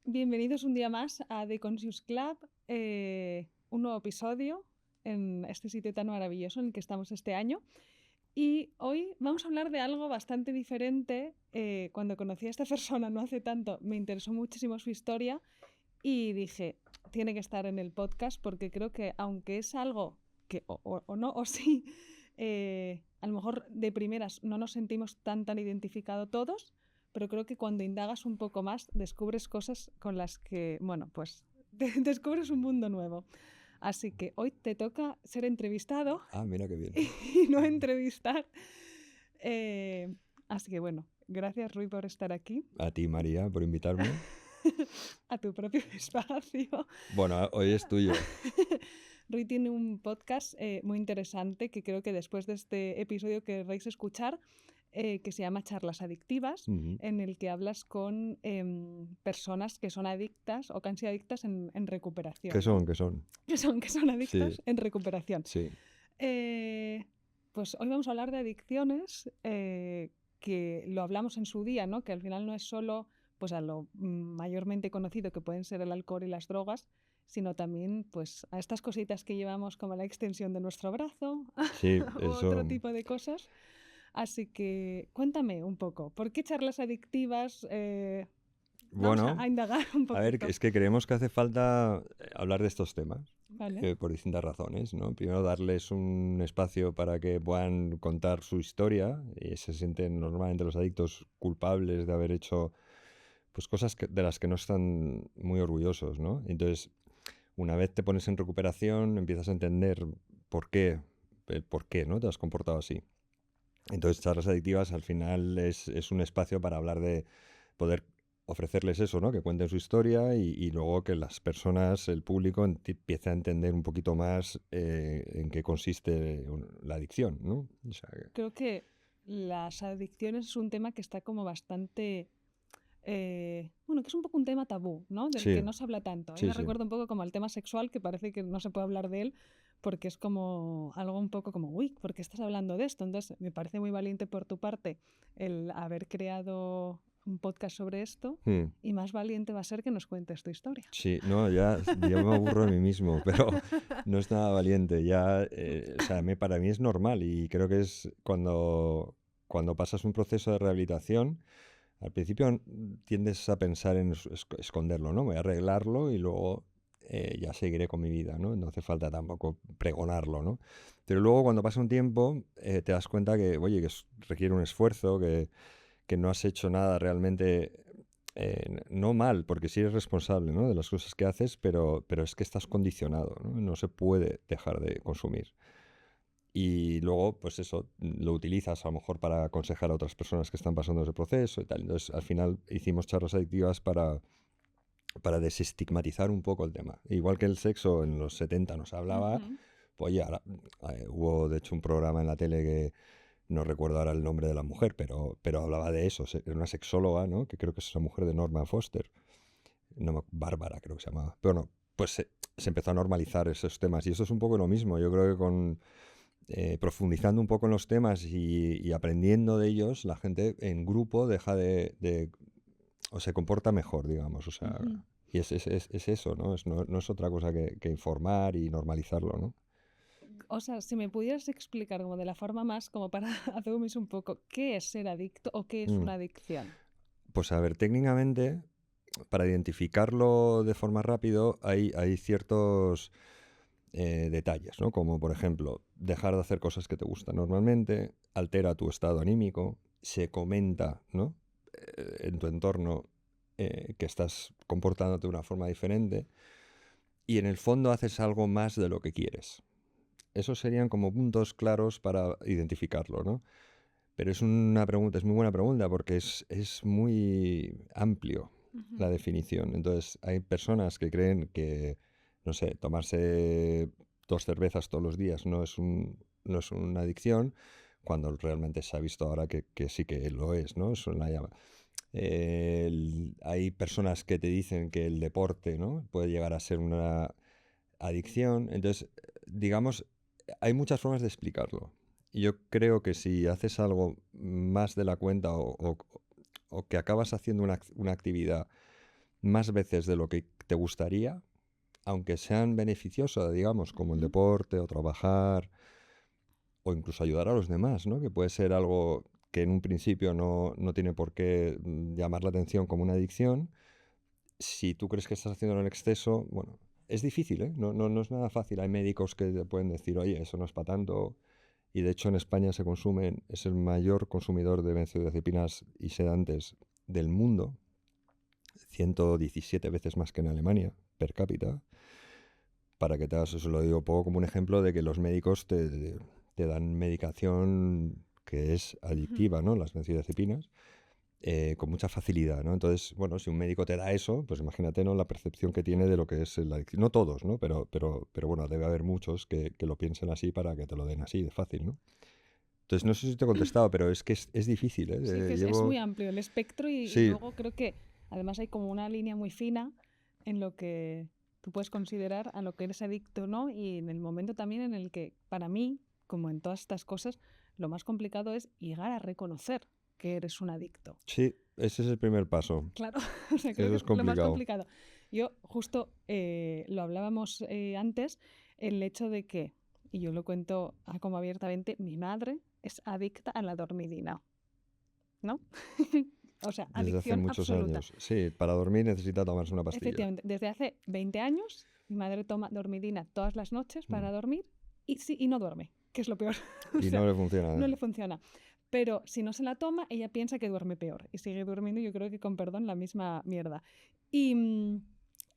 Bienvenidos un día más a The Conscious Club, un nuevo episodio en este sitio tan maravilloso en el que estamos este año. Y hoy vamos a hablar de algo bastante diferente. Cuando conocí a esta persona no hace tanto, me interesó muchísimo su historia y dije, tiene que estar en el podcast porque creo que aunque es algo que o no, o sí, a lo mejor de primeras no nos sentimos tan identificados todos, pero creo que cuando indagas un poco más descubres cosas con las que, bueno, pues descubres un mundo nuevo. Así que hoy te toca ser entrevistado Ah, mira qué bien. y no entrevistar. Eh, Así que bueno, gracias Rui por estar aquí. A ti, María, por invitarme. A tu propio espacio. Bueno, hoy es tuyo. Rui tiene un podcast muy interesante que creo que después de este episodio querréis escuchar, que se llama Charlas Adictivas, Ujú. en el que hablas con personas que son adictas o que han sido adictas en ¿Qué recuperación, ¿no? son? ¿Qué son? Que son Sí, adictas en recuperación. sí. Eh, pues hoy vamos a hablar de adicciones, que lo hablamos en su día, ¿no? Que al final no es solo pues, a lo mayormente conocido que pueden ser el alcohol y las drogas, sino también pues, a estas cositas que llevamos como la extensión de nuestro brazo Sí, u otro eso. tipo de cosas. Así que cuéntame un poco, ¿por qué charlas adictivas? Vamos a Bueno, indagar un a ver, poquito. es que creemos que hace falta hablar de estos temas ¿Vale? por distintas razones, ¿no? Primero, darles un espacio para que puedan contar su historia y se sienten normalmente los adictos culpables de haber hecho pues cosas de las que no están muy orgullosos, ¿no? Entonces, una vez te pones en recuperación, empiezas a entender el por qué, ¿no? Te has comportado así. Entonces, charlas adictivas al final es un espacio para hablar de poder ofrecerles eso, ¿no? Que cuenten su historia y luego que las personas, el público, empiece a entender un poquito más en qué consiste la adicción, ¿no? O sea, Creo que las adicciones es un tema que está como bastante bueno, que es un poco un tema tabú, ¿no? Del que sí, no se habla tanto. A mí sí, me sí. recuerda un poco como al tema sexual, que parece que no se puede hablar de él porque es como algo un poco como, uy, ¿por qué estás hablando de esto? Entonces, me parece muy valiente por tu parte el haber creado un podcast sobre esto Hmm. y más valiente va a ser que nos cuentes tu historia. Sí, no, ya yo me aburro de mí mismo, pero no es nada valiente. Ya, o sea, para mí es normal y creo que es cuando pasas un proceso de rehabilitación, al principio tiendes a pensar en esconderlo, ¿no? Voy a arreglarlo y luego ya seguiré con mi vida, ¿no? No hace falta tampoco pregonarlo, ¿no? Pero luego cuando pasa un tiempo te das cuenta que, oye, que requiere un esfuerzo, que no has hecho nada realmente, no mal, porque sí eres responsable, ¿no? De las cosas que haces, pero es que estás condicionado, ¿no? No se puede dejar de consumir. Y luego, pues eso, lo utilizas a lo mejor para aconsejar a otras personas que están pasando ese proceso y tal. Entonces, al final hicimos charlas adictivas para desestigmatizar un poco el tema. Igual que el sexo en los 70 nos hablaba, Ujú. pues ya hubo de hecho un programa en la tele que no recuerdo ahora el nombre de la mujer, pero hablaba de eso. Era una sexóloga, ¿no? Que creo que es la mujer de Norman Foster. No, Bárbara creo que se llamaba. Pero no, pues se empezó a normalizar esos temas. Y eso es un poco lo mismo. Yo creo que con profundizando un poco en los temas y aprendiendo de ellos, la gente en grupo deja o se comporta mejor, digamos. O sea, Ujú. y es eso, ¿no? No es otra cosa que informar y normalizarlo, ¿no? O sea, si me pudieras explicar como de la forma más, como para hacerme un poco, ¿qué es ser adicto o qué es Mm. una adicción? Pues a ver, técnicamente, para identificarlo de forma rápido, hay ciertos detalles, ¿no? Como por ejemplo, dejar de hacer cosas que te gustan normalmente, altera tu estado anímico, se comenta, ¿no? En tu entorno que estás comportándote de una forma diferente y en el fondo haces algo más de lo que quieres. Esos serían como puntos claros para identificarlo, ¿no? Pero es una pregunta, es muy buena pregunta porque es muy amplio la Ujú. definición. Entonces, hay personas que creen que, no sé, tomarse 2 cervezas todos los días no es una adicción, cuando realmente se ha visto ahora que sí que lo es, ¿no? Es una llama. Hay personas que te dicen que el deporte, ¿no? Puede llegar a ser una adicción. Entonces, digamos, hay muchas formas de explicarlo. Y yo creo que si haces algo más de la cuenta o que acabas haciendo una actividad más veces de lo que te gustaría, aunque sean beneficiosas, digamos, como el Ujú. deporte o trabajar o incluso ayudar a los demás, ¿no? Que puede ser algo que en un principio no tiene por qué llamar la atención como una adicción. Si tú crees que estás haciéndolo en exceso, bueno, es difícil, ¿eh? No es nada fácil. Hay médicos que te pueden decir, oye, eso no es para tanto. Y de hecho en España es el mayor consumidor de benzodiazepinas y sedantes del mundo, 117 veces más que en Alemania, per cápita. Para que te hagas, eso lo digo poco como un ejemplo de que los médicos te dan medicación que es Ujú. adictiva, ¿no? Las benzodiazepinas, con mucha facilidad, ¿no? Entonces, bueno, si un médico te da eso, pues imagínate, ¿no? La percepción que tiene de lo que es la adicción. No todos, ¿no? Pero bueno, debe haber muchos que lo piensen así para que te lo den así de fácil, ¿no? Entonces, no sé si te he contestado, pero es que es difícil, ¿eh? Sí, que es muy Llevo... amplio el espectro y Sí, luego creo que además hay como una línea muy fina en lo que tú puedes considerar a lo que eres adicto, ¿no? Y en el momento también en el que, para mí, como en todas estas cosas, lo más complicado es llegar a reconocer que eres un adicto. sí, ese es el primer paso. Claro, o sea, creo Eso que es es lo más complicado. complicado. Yo justo lo hablábamos antes, el hecho de que, y yo lo cuento como abiertamente, mi madre es adicta a la dormidina, ¿no? O sea, Desde hace adicción muchos absoluta. años. Sí, para dormir necesita tomarse una pastilla. Efectivamente, desde hace 20 años mi madre toma dormidina todas las noches Mm. para dormir y, sí, y no duerme, que es lo peor. O Y sea, no le funciona, no ¿eh? le funciona. Pero si no se la toma, ella piensa que duerme peor y sigue durmiendo, yo creo que con perdón, la misma mierda. Y,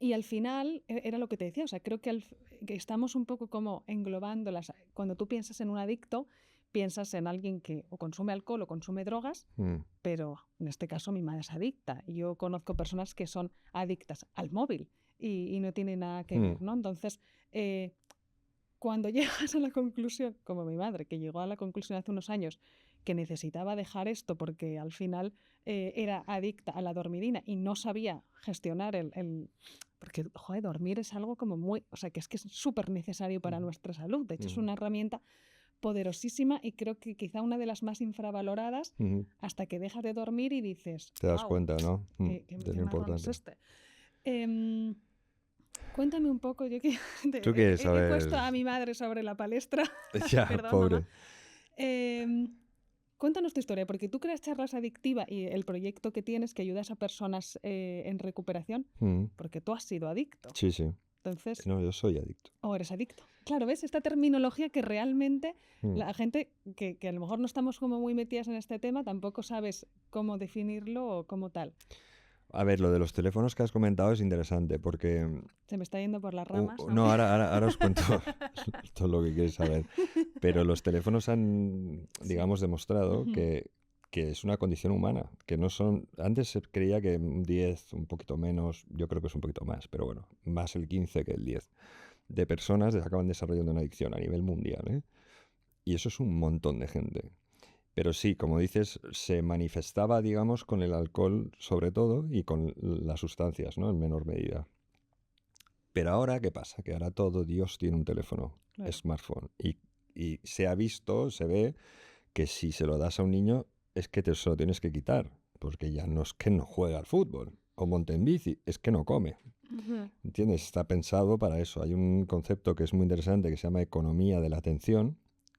y al final, era lo que te decía, o sea, creo que estamos un poco como englobándolas. Cuando tú piensas en un adicto, piensas en alguien que o consume alcohol o consume drogas, Mm, pero en este caso mi madre es adicta. Y yo conozco personas que son adictas al móvil y no tiene nada que mm, ver, ¿no? Entonces, eh, cuando llegas a la conclusión, como mi madre, que llegó a la conclusión hace unos años, que necesitaba dejar esto porque al final era adicta a la dormidina y no sabía gestionar porque, joder, dormir es algo como muy, o sea, que es súper necesario para mm, nuestra salud. De hecho, es mm, una herramienta poderosísima y creo que quizá una de las más infravaloradas mm. hasta que dejas de dormir y dices, Te das wow, cuenta, ¿no? qué De lo metido marrón es importante. este. Em, Cuéntame un poco, yo que ¿Tú quieres he saber? puesto a mi madre sobre la palestra, Ya, perdón mamá. pobre. Em, Cuéntanos tu historia, porque tú creas Charlas Adictiva y el proyecto que tienes que ayudas a personas en recuperación, Mm, porque tú has sido adicto. sí, sí. Entonces, No, yo soy adicto. o eres adicto. Claro, ¿ves? Esta terminología que realmente Mm. la gente que a lo mejor no estamos como muy metidas en este tema, tampoco sabes cómo definirlo o cómo tal. A ver, lo de los teléfonos que has comentado es interesante porque... Se me está yendo por las ramas, ¿no? no, ahora os cuento todo lo que queréis saber. Pero los teléfonos han, Sí. digamos, demostrado Ujú. que es una condición humana, que no son... Antes se creía que un 10, un poquito menos, yo creo que es un poquito más, pero bueno, más el 15 que el 10, de personas acaban desarrollando una adicción a nivel mundial, ¿eh? Y eso es un montón de gente. Pero sí, como dices, se manifestaba, digamos, con el alcohol sobre todo y con las sustancias, ¿no? En menor medida. Pero ahora, ¿qué pasa? Que ahora todo Dios tiene un teléfono, Claro. smartphone. Y se ha visto, se ve, que si se lo das a un niño es que se lo tienes que quitar. Porque ya no es que no juega al fútbol o monte en bici, es que no come. Ujú. ¿Entiendes? Está pensado para eso. Hay un concepto que es muy interesante que se llama economía de la atención,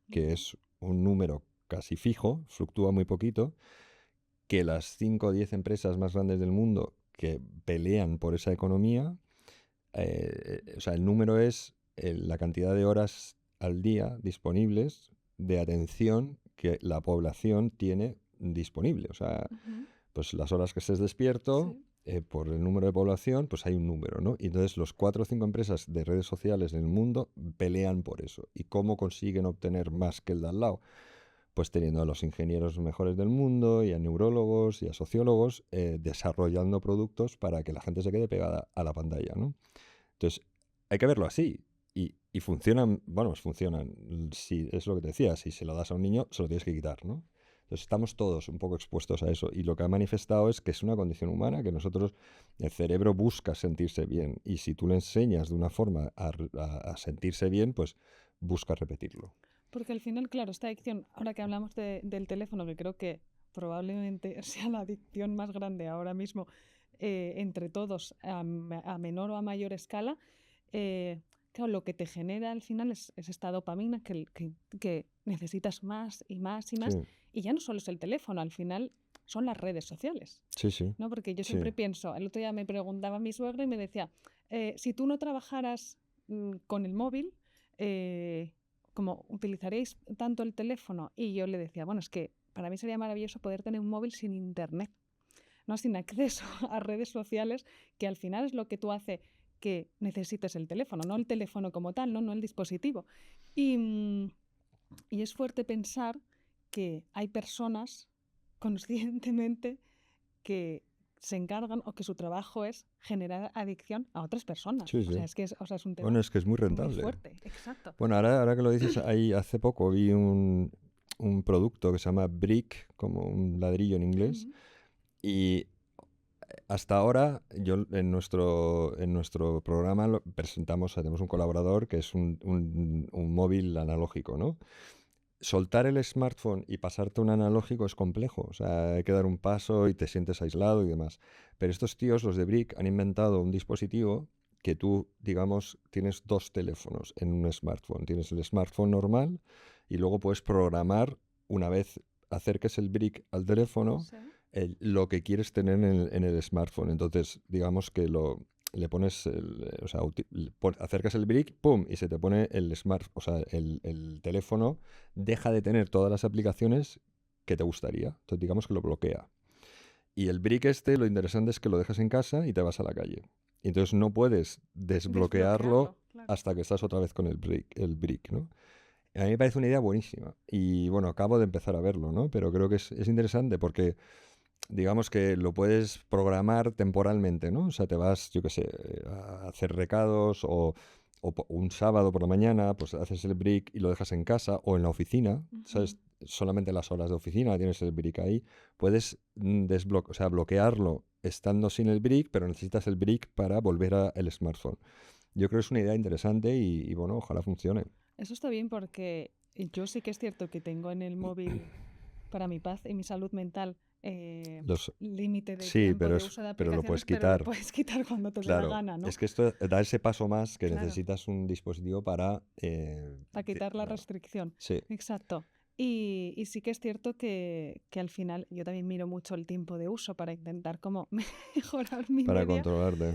que Ujú. es un número casi fijo, fluctúa muy poquito, que las 5 o 10 empresas más grandes del mundo que pelean por esa economía, o sea, el número es la cantidad de horas al día disponibles de atención que la población tiene disponible. O sea, Ujú. pues las horas que estés despierto, Sí. por el número de población, pues hay un número, ¿no? Y entonces los 4 o 5 empresas de redes sociales en el mundo pelean por eso. ¿Y cómo consiguen obtener más que el de al lado? Pues teniendo a los ingenieros mejores del mundo y a neurólogos y a sociólogos desarrollando productos para que la gente se quede pegada a la pantalla, ¿no? Entonces, hay que verlo así. Y funcionan, bueno, pues funcionan. Si, es lo que te decía, si se lo das a un niño, se lo tienes que quitar, ¿no? Entonces estamos todos un poco expuestos a eso. Y lo que ha manifestado es que es una condición humana, que nosotros, el cerebro busca sentirse bien. Y si tú le enseñas de una forma a sentirse bien, pues busca repetirlo. Porque al final, claro, esta adicción, ahora que hablamos del teléfono, que creo que probablemente sea la adicción más grande ahora mismo, entre todos a menor o a mayor escala, claro, lo que te genera al final es esta dopamina que necesitas más y más y más. Sí, Y ya no solo es el teléfono, al final son las redes sociales, sí, sí, ¿no? Porque yo sí. siempre pienso, el otro día me preguntaba mi suegra y me decía, si tú no trabajaras con el móvil, ¿cómo utilizaréis tanto el teléfono? Y yo le decía, bueno, es que para mí sería maravilloso poder tener un móvil sin internet, ¿no? Sin acceso a redes sociales, que al final es lo que tú hace que necesites el teléfono, no el teléfono como tal, no el dispositivo. Y es fuerte pensar que hay personas conscientemente que se encargan o que su trabajo es generar adicción a otras personas. Sí, O sea, sí. es un tema Bueno, es que es muy muy rentable. fuerte. Exacto. Bueno, ahora que lo dices, hace poco vi un producto que se llama Brick, como un ladrillo en inglés, Ujú. y hasta ahora yo en nuestro programa lo presentamos, tenemos un colaborador que es un móvil analógico, ¿no? Soltar el smartphone y pasarte a un analógico es complejo, o sea, hay que dar un paso y te sientes aislado y demás. Pero estos tíos, los de Brick, han inventado un dispositivo que tú, digamos, tienes dos teléfonos en un smartphone. Tienes el smartphone normal y luego puedes programar, una vez acerques el Brick al teléfono, Sí. lo que quieres tener en el smartphone. Entonces, digamos que le pones, o sea, acercas el brick, pum, y se te pone o sea, el teléfono deja de tener todas las aplicaciones que te gustaría. Entonces, digamos que lo bloquea. Y el brick lo interesante es que lo dejas en casa y te vas a la calle. Y entonces no puedes desbloquearlo Desbloquearlo, claro. hasta que estás otra vez con el brick, ¿no? A mí me parece una idea buenísima. Y bueno, acabo de empezar a verlo, ¿no? Pero creo que es interesante porque digamos que lo puedes programar temporalmente, ¿no? O sea, te vas, yo qué sé, a hacer recados o un sábado por la mañana, pues haces el brick y lo dejas en casa o en la oficina, Ujú. ¿sabes? Solamente las horas de oficina tienes el brick ahí. Puedes o sea, bloquearlo estando sin el brick, pero necesitas el brick para volver al smartphone. Yo creo que es una idea interesante y bueno, ojalá funcione. Eso está bien porque yo sí que es cierto que tengo en el móvil para mi paz y mi salud mental Los, límite de sí, tiempo de uso de pero lo puedes aplicaciones, pero lo quitar. puedes quitar cuando te dé la Claro, gana, ¿no? es que esto da ese paso más que Claro, necesitas un dispositivo para... para quitar la claro, restricción. sí, Exacto. Y sí que es cierto que al final yo también miro mucho el tiempo de uso para intentar como mejorar mi para media, controlarte.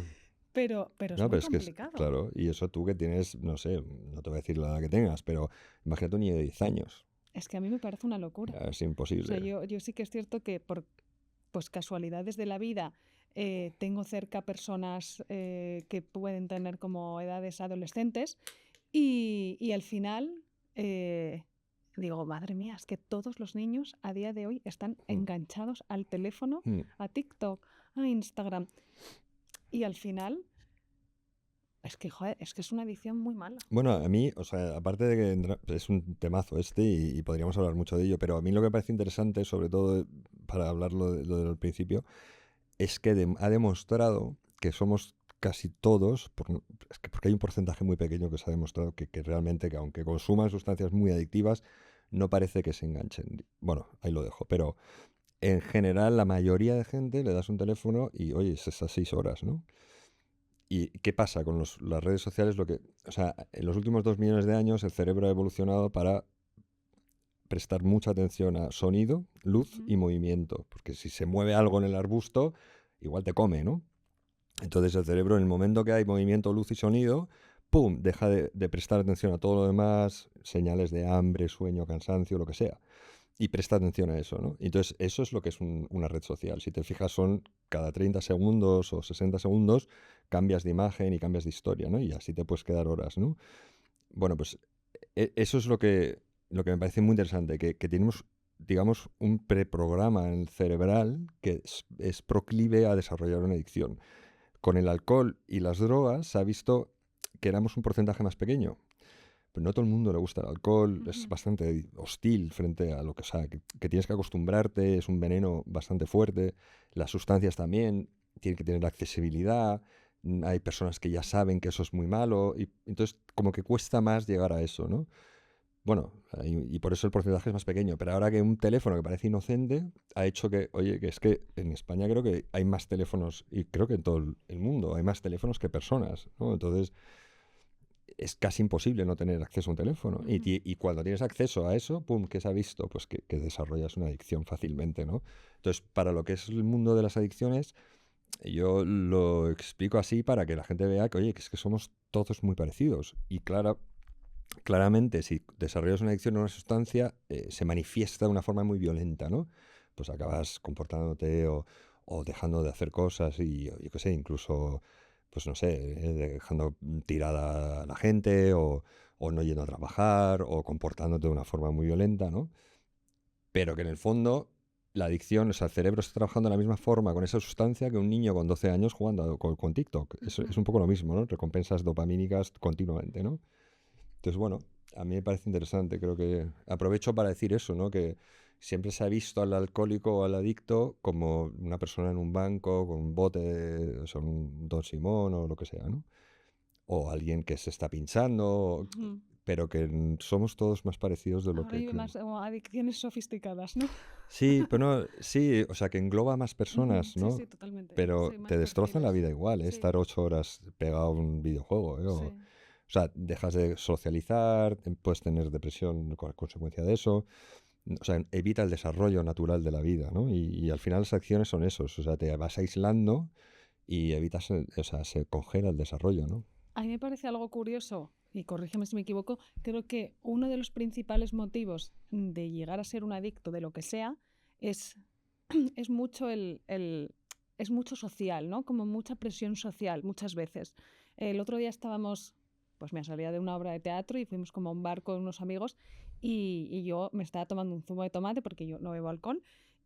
pero es No, muy pero es que es, complicado. claro, y eso tú que tienes, no sé, no te voy a decir la edad que tengas, pero imagínate un niño de 10 años. Es que a mí me parece una locura. Es O sea, imposible. yo sí que es cierto que por pues, casualidades de la vida tengo cerca personas que pueden tener como edades adolescentes y al final eh, digo, madre mía, es que todos los niños a día de hoy están Mm, enganchados al teléfono, mm. a TikTok, a Instagram y al final es que, joder, es que es una adicción muy mala. Bueno, a mí, o sea, aparte de que es un temazo y podríamos hablar mucho de ello, pero a mí lo que me parece interesante, sobre todo para hablar lo del principio, es que ha demostrado que somos casi todos, es que porque hay un porcentaje muy pequeño que se ha demostrado que realmente, que aunque consuman sustancias muy adictivas, no parece que se enganchen. Bueno, ahí lo dejo, pero en general la mayoría de gente le das un teléfono y, oye, es esas 6 horas, ¿no? ¿Y qué pasa con las redes sociales? O sea, en los últimos 2 millones de años el cerebro ha evolucionado para prestar mucha atención a sonido, luz Ujú. y movimiento, porque si se mueve algo en el arbusto, igual te come, ¿no? Entonces el cerebro, en el momento que hay movimiento, luz y sonido, ¡pum!, deja de prestar atención a todo lo demás, señales de hambre, sueño, cansancio, lo que sea, y presta atención a eso, ¿no? Entonces eso es lo que es una red social. Si te fijas, son cada 30 segundos o 60 segundos cambias de imagen y cambias de historia, ¿no? Y así te puedes quedar horas, ¿no? Bueno, pues eso es lo que me parece muy interesante, que tenemos, digamos, un preprograma en el cerebral que es proclive a desarrollar una adicción. Con el alcohol y las drogas se ha visto que éramos un porcentaje más pequeño. Pero no a todo el mundo le gusta el alcohol, es Ujú. bastante hostil frente a lo que, o sea, que tienes que acostumbrarte, es un veneno bastante fuerte. Las sustancias también tienen que tener accesibilidad. Hay personas que ya saben que eso es muy malo y entonces como que cuesta más llegar a eso, ¿no? bueno, y por eso el porcentaje es más pequeño. Pero ahora que un teléfono que parece inocente ha hecho que, oye, que es que en España creo que hay más teléfonos, y creo que en todo el mundo hay más teléfonos que personas, ¿no? Entonces es casi imposible no tener acceso a un teléfono. Y cuando tienes acceso a eso, pum, ¿qué se ha visto? Pues que desarrollas una adicción fácilmente, ¿no? Entonces, para lo que es el mundo de las adicciones, yo lo explico así para que la gente vea que, oye, que es que somos todos muy parecidos. Y claramente, si desarrollas una adicción a una sustancia, se manifiesta de una forma muy violenta, ¿no? Pues acabas comportándote o dejando de hacer cosas y, yo qué sé, incluso, pues no sé, dejando tirada a la gente o no yendo a trabajar o comportándote de una forma muy violenta, ¿no? Pero que en el fondo la adicción, o sea, el cerebro está trabajando de la misma forma con esa sustancia que un niño con 12 años jugando con TikTok. Es un poco lo mismo, ¿no? Recompensas dopamínicas continuamente, ¿no? Entonces, bueno, a mí me parece interesante. Creo que aprovecho para decir eso, ¿no? Que siempre se ha visto al alcohólico o al adicto como una persona en un banco con un bote, o sea, un Don Simón o lo que sea, ¿no? O alguien que se está pinchando, Ujú. pero que somos todos más parecidos de lo Ahora que hay más creemos. como adicciones sofisticadas, ¿no? Sí, pero no, sí, o sea, que engloba a más Ujú. personas, Sí, ¿no? sí, totalmente. Pero Sí, te más destrozan la perfiles. vida igual, ¿eh? Sí, Estar 8 horas pegado a un videojuego, ¿eh? O sí. sea, dejas de socializar, puedes tener depresión con consecuencia de eso. O sea, evita el desarrollo natural de la vida, ¿no? Y al final las acciones son esos, o sea, te vas aislando y evitas, o sea, se congela el desarrollo, ¿no? A mí me parece algo curioso, y corrígeme si me equivoco, creo que uno de los principales motivos de llegar a ser un adicto de lo que sea es, es mucho es mucho social, ¿no? Como mucha presión social, muchas veces. El otro día estábamos, pues me salía de una obra de teatro y fuimos como a un bar con unos amigos y yo me estaba tomando un zumo de tomate porque yo no bebo alcohol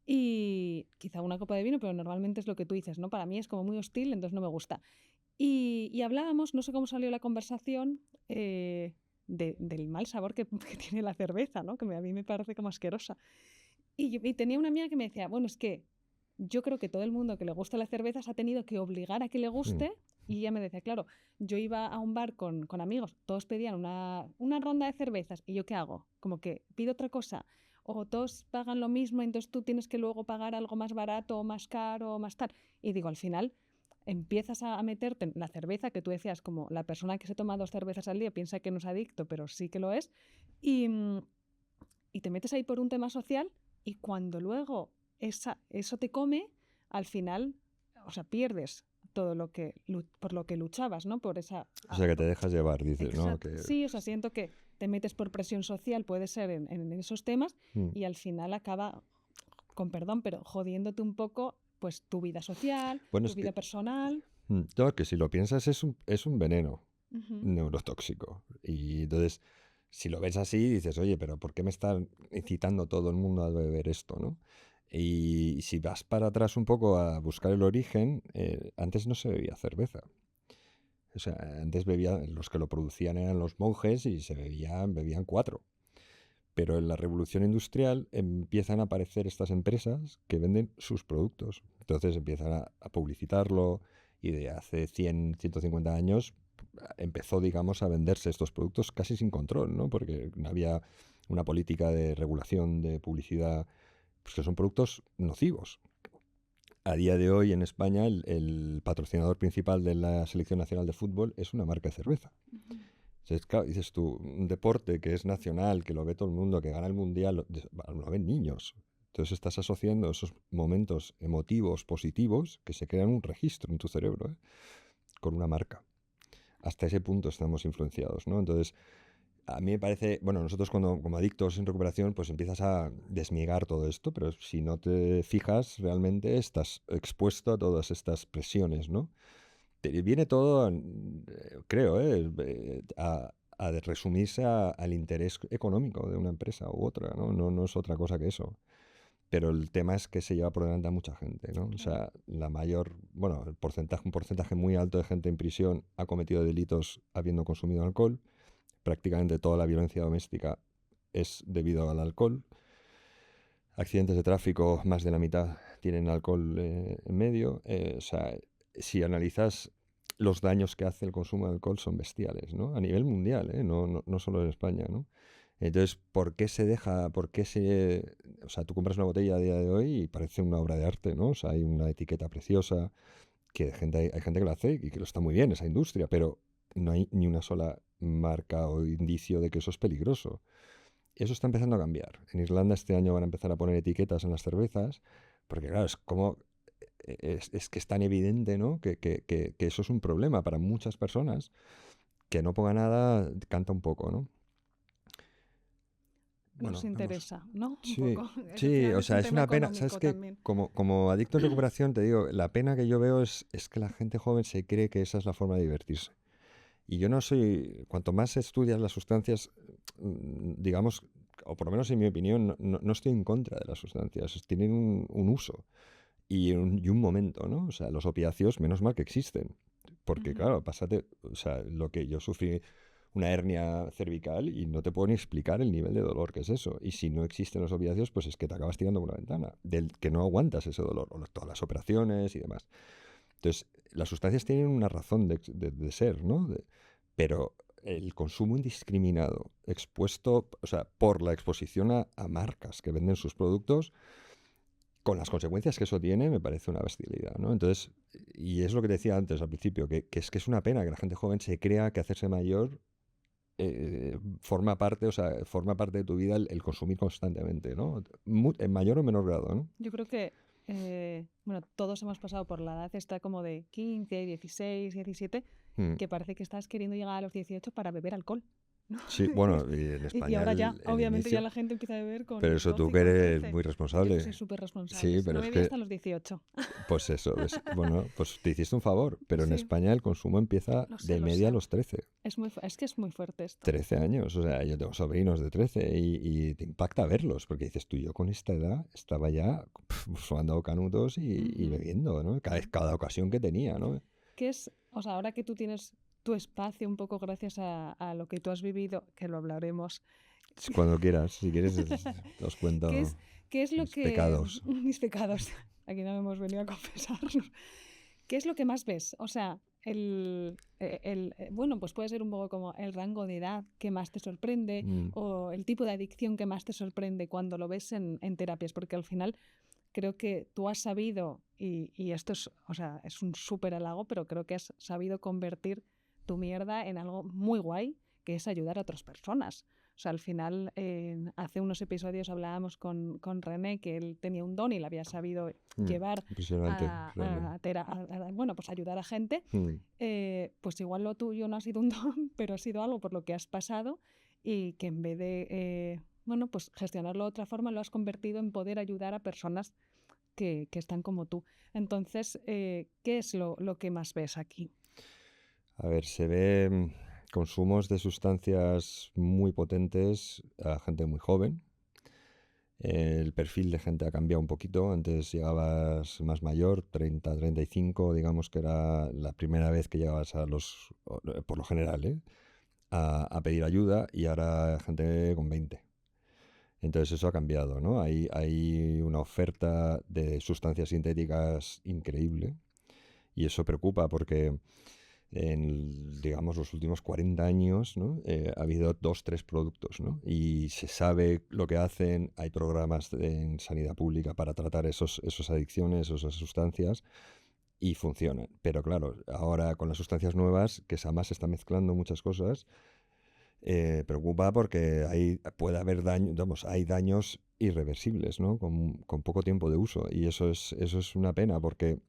y quizá una copa de vino, pero normalmente es lo que tú dices, ¿no? Para mí es como muy hostil, entonces no me gusta. Y hablábamos, no sé cómo salió la conversación, del mal sabor que tiene la cerveza, ¿no? Que a mí me parece como asquerosa. Y tenía una amiga que me decía, bueno, es que yo creo que todo el mundo que le gusta la cerveza se ha tenido que obligar a que le Mm. guste. Y ella me decía, claro, yo iba a un bar con amigos, todos pedían una ronda de cervezas. ¿Y yo qué hago? Como que pido otra cosa. O todos pagan lo mismo, entonces tú tienes que luego pagar algo más barato o más caro o más tal. Y digo, al final empiezas a meterte en la cerveza, que tú decías, como la persona que se toma 2 cervezas al día piensa que no es adicto, pero sí que lo es, y, y te metes ahí por un tema social y cuando luego eso te come, al final, o sea, pierdes todo lo que por lo que luchabas, ¿no? Por esa... O sea, que te dejas llevar, dices, ¿no? Exacto. Que, Sí, o sea, siento que te metes por presión social, puede ser en esos temas, mm. y al final acaba, con perdón, pero jodiéndote un poco, pues tu vida social, Bueno, tu es que, vida personal. no, que si lo piensas es un veneno Ujú. neurotóxico. Y entonces, si lo ves así, dices, oye, pero ¿por qué me está incitando todo el mundo a beber esto, no? Y si vas para atrás un poco a buscar el origen, antes no se bebía cerveza. O sea, antes los que lo producían eran los monjes y bebían 4. Pero en la revolución industrial empiezan a aparecer estas empresas que venden sus productos. Entonces empiezan a publicitarlo y de hace 100, 150 años empezó, digamos, a venderse estos productos casi sin control, ¿no? Porque no había una política de regulación de publicidad, pues que son productos nocivos. A día de hoy en España el patrocinador principal de la Selección Nacional de Fútbol es una marca de cerveza. Ujú. Entonces, claro, dices tú, un deporte que es nacional, que lo ve todo el mundo, que gana el mundial, lo ven niños. Entonces estás asociando esos momentos emotivos positivos que se crean un registro en tu cerebro, ¿eh? Con una marca. Hasta ese punto estamos influenciados, ¿no? Entonces, a mí me parece, bueno, nosotros cuando como adictos en recuperación, pues empiezas a desmiegar todo esto, pero si no te fijas, realmente estás expuesto a todas estas presiones, ¿no? Viene todo, creo, a resumirse al interés económico de una empresa u otra, ¿no? No es otra cosa que eso. Pero el tema es que se lleva por delante a mucha gente, ¿no? O Claro. sea, bueno, un porcentaje muy alto de gente en prisión ha cometido delitos habiendo consumido alcohol. Prácticamente toda la violencia doméstica es debido al alcohol. Accidentes de tráfico, más de la mitad tienen alcohol en medio. O sea, si analizas los daños que hace el consumo de alcohol son bestiales, ¿no? A nivel mundial, ¿eh? No solo en España, ¿no? Entonces, ¿por qué se deja, por qué se... O sea, tú compras una botella a día de hoy y parece una obra de arte, ¿no? O sea, hay una etiqueta preciosa, que hay gente que lo hace y que lo está muy bien, esa industria, pero no hay ni una sola marca o indicio de que eso es peligroso. Eso está empezando a cambiar. En Irlanda este año van a empezar a poner etiquetas en las cervezas, porque claro, es como... Es que es tan evidente, ¿no? Que eso es un problema para muchas personas. Que no ponga nada, canta un poco, ¿no? Nos Bueno, vamos. interesa, ¿no? Un Sí, poco. Al sí, final o es sea, un es tema una pena. ¿Sabes económico qué? también. Como adicto en recuperación, te digo, la pena que yo veo es que la gente joven se cree que esa es la forma de divertirse. Y yo no soy, cuanto más estudias las sustancias, digamos, o por lo menos en mi opinión, no estoy en contra de las sustancias. Tienen un uso y un momento, ¿no? O sea, los opiáceos, menos mal que existen. Porque, Ujú. claro, pásate, o sea, lo que yo sufrí una hernia cervical y no te puedo ni explicar el nivel de dolor que es eso. Y si no existen los opiáceos, pues es que te acabas tirando por una ventana, del que no aguantas ese dolor, o todas las operaciones y demás. Entonces, las sustancias tienen una razón de ser, ¿no? Pero el consumo indiscriminado, expuesto, o sea, por la exposición a marcas que venden sus productos, con las consecuencias que eso tiene, me parece una bestialidad, ¿no? Entonces, y es lo que te decía antes al principio, que es una pena que la gente joven se crea que hacerse mayor forma parte, o sea, forma parte de tu vida el consumir constantemente, ¿no? En mayor o menor grado, ¿no? Yo creo que, bueno, todos hemos pasado por la edad esta como de 15, 16, 17, Mm. que parece que estás queriendo llegar a los 18 para beber alcohol, ¿no? Sí, bueno, y en Y España ahora ya, el obviamente ya inicio, la gente empieza a beber pero con eso tú 12 y que con eres 13. muy Yo que soy responsable. súper responsable. Sí, No pero es bebía que, hasta los 18. pues eso, ¿ves? Bueno, pues te hiciste un favor, pero en Sí, España el consumo empieza lo sé, de lo media a sé. los 13. Es que es muy fuerte esto. 13 años, o sea, yo tengo sobrinos de 13 y te impacta verlos, porque dices tú, yo con esta edad estaba ya fumando canutos y Ujú. bebiendo, ¿no? Cada ocasión que tenía, ¿no? ¿Qué es, o sea, ahora que tú tienes tu espacio un poco gracias a lo que tú has vivido, que lo hablaremos, Cuando quieras, si quieres, os ¿qué cuento es, qué es lo mis que... pecados. mis pecados, aquí no hemos venido a confesarnos. ¿Qué es lo que más ves? O sea, bueno, pues puede ser un poco como el rango de edad que más te sorprende Mm, o el tipo de adicción que más te sorprende cuando lo ves en terapias, porque al final creo que tú has sabido, y esto es, o sea, es un súper halago, pero creo que has sabido convertir tu mierda en algo muy guay, que es ayudar a otras personas. O sea, al final, hace unos episodios hablábamos con René que él tenía un don y lo había sabido llevar impresionante, René. bueno, pues ayudar a gente. Mm. Pues igual lo tuyo no ha sido un don, pero ha sido algo por lo que has pasado y que en vez de, bueno, pues gestionarlo de otra forma, lo has convertido en poder ayudar a personas que están como tú. Entonces, ¿qué es lo que más ves aquí? A ver, se ve consumos de sustancias muy potentes a gente muy joven. El perfil de gente ha cambiado un poquito. Antes llegabas más mayor, 30, 35, digamos que era la primera vez que llegabas por lo general, ¿eh? A pedir ayuda y ahora gente con 20. Entonces eso ha cambiado, ¿no? Hay una oferta de sustancias sintéticas increíble y eso preocupa porque en, digamos, los últimos 40 años, ¿no? Ha habido dos, tres productos, ¿no? Y se sabe lo que hacen, hay programas en sanidad pública para tratar esas adicciones, esas sustancias, y funcionan. Pero claro, ahora con las sustancias nuevas, que además se están mezclando muchas cosas, preocupa porque puede haber daño, vamos, hay daños irreversibles, ¿no? Con poco tiempo de uso. Y eso es una pena porque,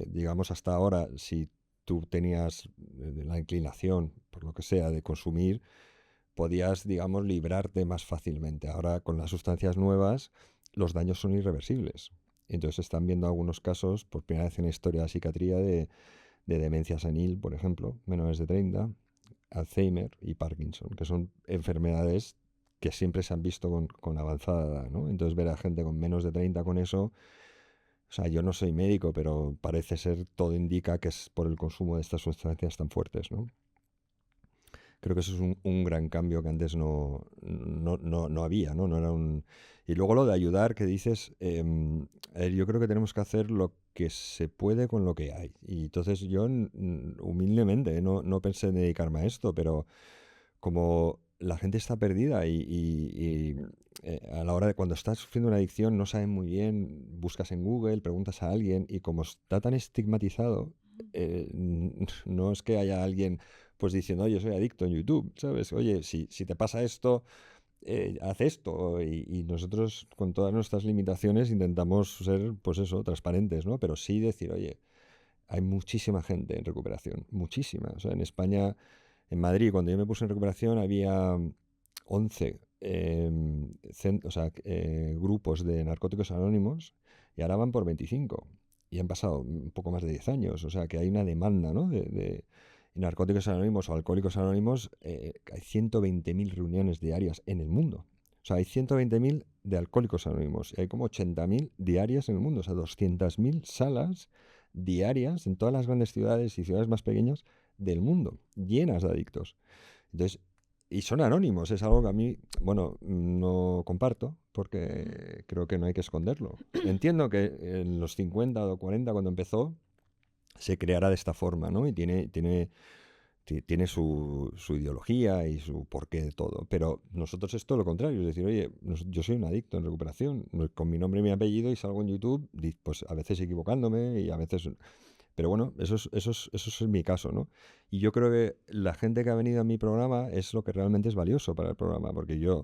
digamos, hasta ahora, si tú tenías la inclinación, por lo que sea, de consumir, podías, digamos, librarte más fácilmente. Ahora, con las sustancias nuevas, los daños son irreversibles. Entonces, están viendo algunos casos, por primera vez en la historia de la psiquiatría, de demencia senil, por ejemplo, menores de 30, Alzheimer y Parkinson, que son enfermedades que siempre se han visto con avanzada edad, ¿no? Entonces ver a gente con menos de 30 con eso, o sea, yo no soy médico, pero parece ser, todo indica que es por el consumo de estas sustancias tan fuertes, ¿no? Creo que eso es un gran cambio que antes no había, ¿no? No era un... Y luego lo de ayudar, que dices, yo creo que tenemos que hacer lo que se puede con lo que hay. Y entonces yo, humildemente, no pensé en dedicarme a esto, pero como la gente está perdida a la hora de cuando estás sufriendo una adicción no saben muy bien, buscas en Google, preguntas a alguien y como está tan estigmatizado, no es que haya alguien pues diciendo, oye, soy adicto en YouTube, ¿sabes? Oye, si te pasa esto, haz esto. Y nosotros con todas nuestras limitaciones intentamos ser, pues eso, transparentes, ¿no? Pero sí decir, oye, hay muchísima gente en recuperación, muchísima. O sea, en España, en Madrid, cuando yo me puse en recuperación, había 11 grupos de narcóticos anónimos y ahora van por 25. Y han pasado un poco más de 10 años. O sea, que hay una demanda, ¿no? de narcóticos anónimos o alcohólicos anónimos. Hay 120.000 reuniones diarias en el mundo. O sea, hay 120.000 de alcohólicos anónimos y hay como 80.000 diarias en el mundo. O sea, 200.000 salas diarias en todas las grandes ciudades y ciudades más pequeñas del mundo, llenas de adictos. Entonces, y son anónimos, es algo que a mí, bueno, no comparto porque creo que no hay que esconderlo. Entiendo que en los 50 o 40, cuando empezó, se creará de esta forma, ¿no? Y tiene su ideología y su porqué de todo. Pero nosotros es todo lo contrario. Es decir, oye, yo soy un adicto en recuperación, con mi nombre y mi apellido, y salgo en YouTube, pues a veces equivocándome y a veces... Pero bueno, eso es mi caso, ¿no? Y yo creo que la gente que ha venido a mi programa es lo que realmente es valioso para el programa, porque yo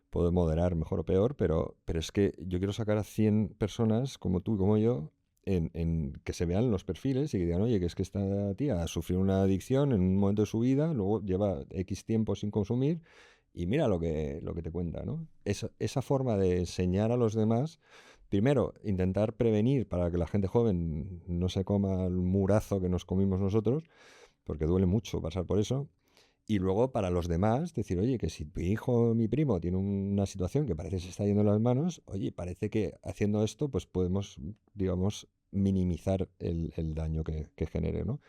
puedo moderar mejor o peor, pero es que yo quiero sacar a 100 personas como tú y como yo en que se vean los perfiles y que digan, oye, que es que esta tía sufrió una adicción en un momento de su vida, luego lleva X tiempo sin consumir y mira lo que te cuenta, ¿no? Esa forma de enseñar a los demás, primero, intentar prevenir para que la gente joven no se coma el murazo que nos comimos nosotros, porque duele mucho pasar por eso. Y luego para los demás, decir, oye, que si mi hijo o mi primo tiene una situación que parece que se está yendo en las manos, oye, parece que haciendo esto, pues podemos, digamos, minimizar el daño que genere, ¿no?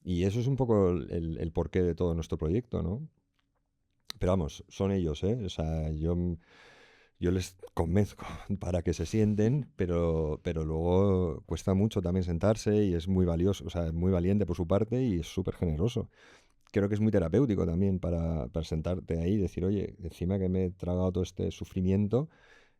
Y eso es un poco el porqué de todo nuestro proyecto, ¿no? Pero vamos, son ellos, ¿eh? O sea, yo les convenzco para que se sienten, pero luego cuesta mucho también sentarse y es muy valioso, o sea, es muy valiente por su parte y es súper generoso. Creo que es muy terapéutico también para sentarte ahí y decir, oye, encima que me he tragado todo este sufrimiento,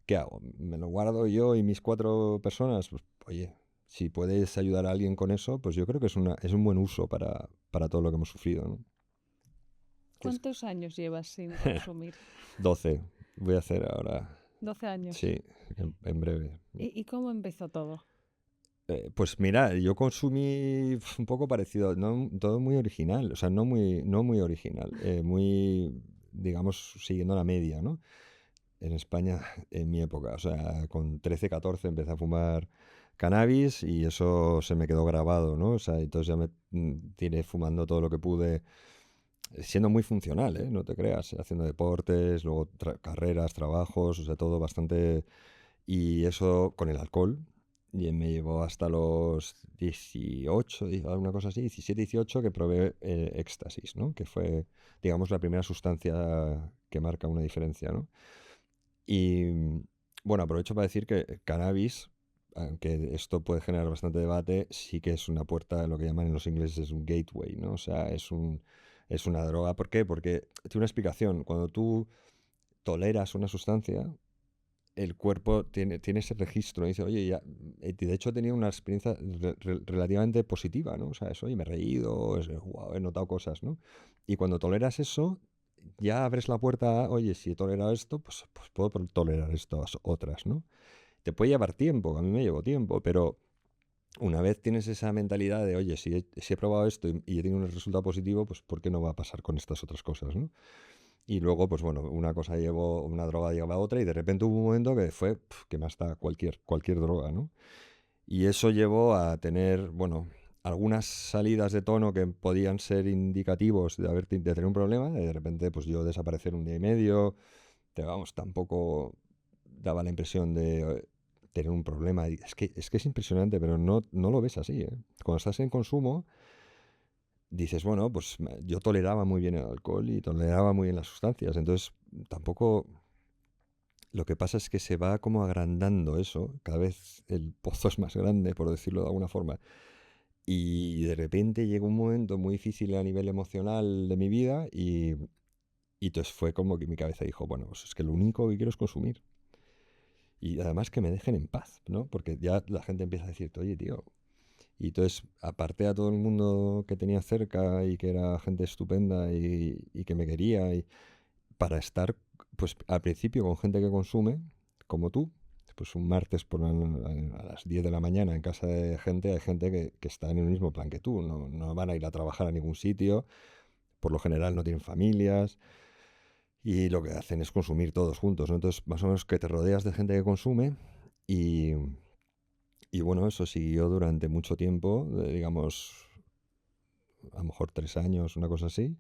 ¿qué hago? ¿Me lo guardo yo y mis 4 personas? Pues, oye, si puedes ayudar a alguien con eso, pues yo creo que es un buen uso para todo lo que hemos sufrido, ¿no? Que es ¿Cuántos años llevas sin consumir? 12. Voy a hacer ahora, 12 años. sí, en breve. ¿Y cómo empezó todo? Pues mira, yo consumí un poco parecido, no, todo muy original, o sea, no muy original, muy, digamos, siguiendo la media, ¿no? En España, en mi época, o sea, con 13, 14 empecé a fumar cannabis y eso se me quedó grabado, ¿no? O sea, entonces ya me tiré fumando todo lo que pude, siendo muy funcional, ¿eh? No te creas, haciendo deportes, luego carreras, trabajos, o sea, todo bastante... Y eso con el alcohol, y me llevó hasta los 18, alguna cosa así, 17, 18, que probé éxtasis, ¿no? Que fue, digamos, la primera sustancia que marca una diferencia, ¿no? Y bueno, aprovecho para decir que cannabis, aunque esto puede generar bastante debate, sí que es una puerta, lo que llaman en los ingleses es un gateway, ¿no? O sea, es una droga. ¿Por qué? Porque tiene una explicación. Cuando tú toleras una sustancia, el cuerpo tiene ese registro. Dice, oye, ya, de hecho he tenido una experiencia relativamente positiva, ¿no? O sea, oye, me he reído, wow, he notado cosas, ¿no? Y cuando toleras eso, ya abres la puerta a, oye, si he tolerado esto, pues puedo tolerar estas otras, ¿no? Te puede llevar tiempo, a mí me llevó tiempo, pero una vez tienes esa mentalidad de, oye, si he probado esto y he tenido un resultado positivo, pues ¿por qué no va a pasar con estas otras cosas, ¿no? Y luego, pues bueno, una droga lleva a otra y de repente hubo un momento que fue, que más da cualquier droga, ¿no? Y eso llevó a tener, bueno, algunas salidas de tono que podían ser indicativos de tener un problema, y de repente pues yo desaparecer un día y medio, vamos, tampoco daba la impresión de tener un problema. Es que es impresionante, pero no lo ves así, ¿eh? Cuando estás en consumo, dices, bueno, pues yo toleraba muy bien el alcohol y toleraba muy bien las sustancias, entonces tampoco... Lo que pasa es que se va como agrandando eso, cada vez el pozo es más grande, por decirlo de alguna forma, y de repente llega un momento muy difícil a nivel emocional de mi vida Y entonces fue como que mi cabeza dijo, bueno, pues es que lo único que quiero es consumir. Y además que me dejen en paz, ¿no? Porque ya la gente empieza a decirte, oye, tío. Y entonces aparté a todo el mundo que tenía cerca y que era gente estupenda y que me quería para estar, pues al principio con gente que consume, como tú, pues un martes a las 10 de la mañana en casa de gente, hay gente que está en el mismo plan que tú, no van a ir a trabajar a ningún sitio, por lo general no tienen familias y lo que hacen es consumir todos juntos, ¿no? Entonces, más o menos que te rodeas de gente que consume y, y bueno, eso siguió durante mucho tiempo, digamos, a lo mejor 3 años, una cosa así.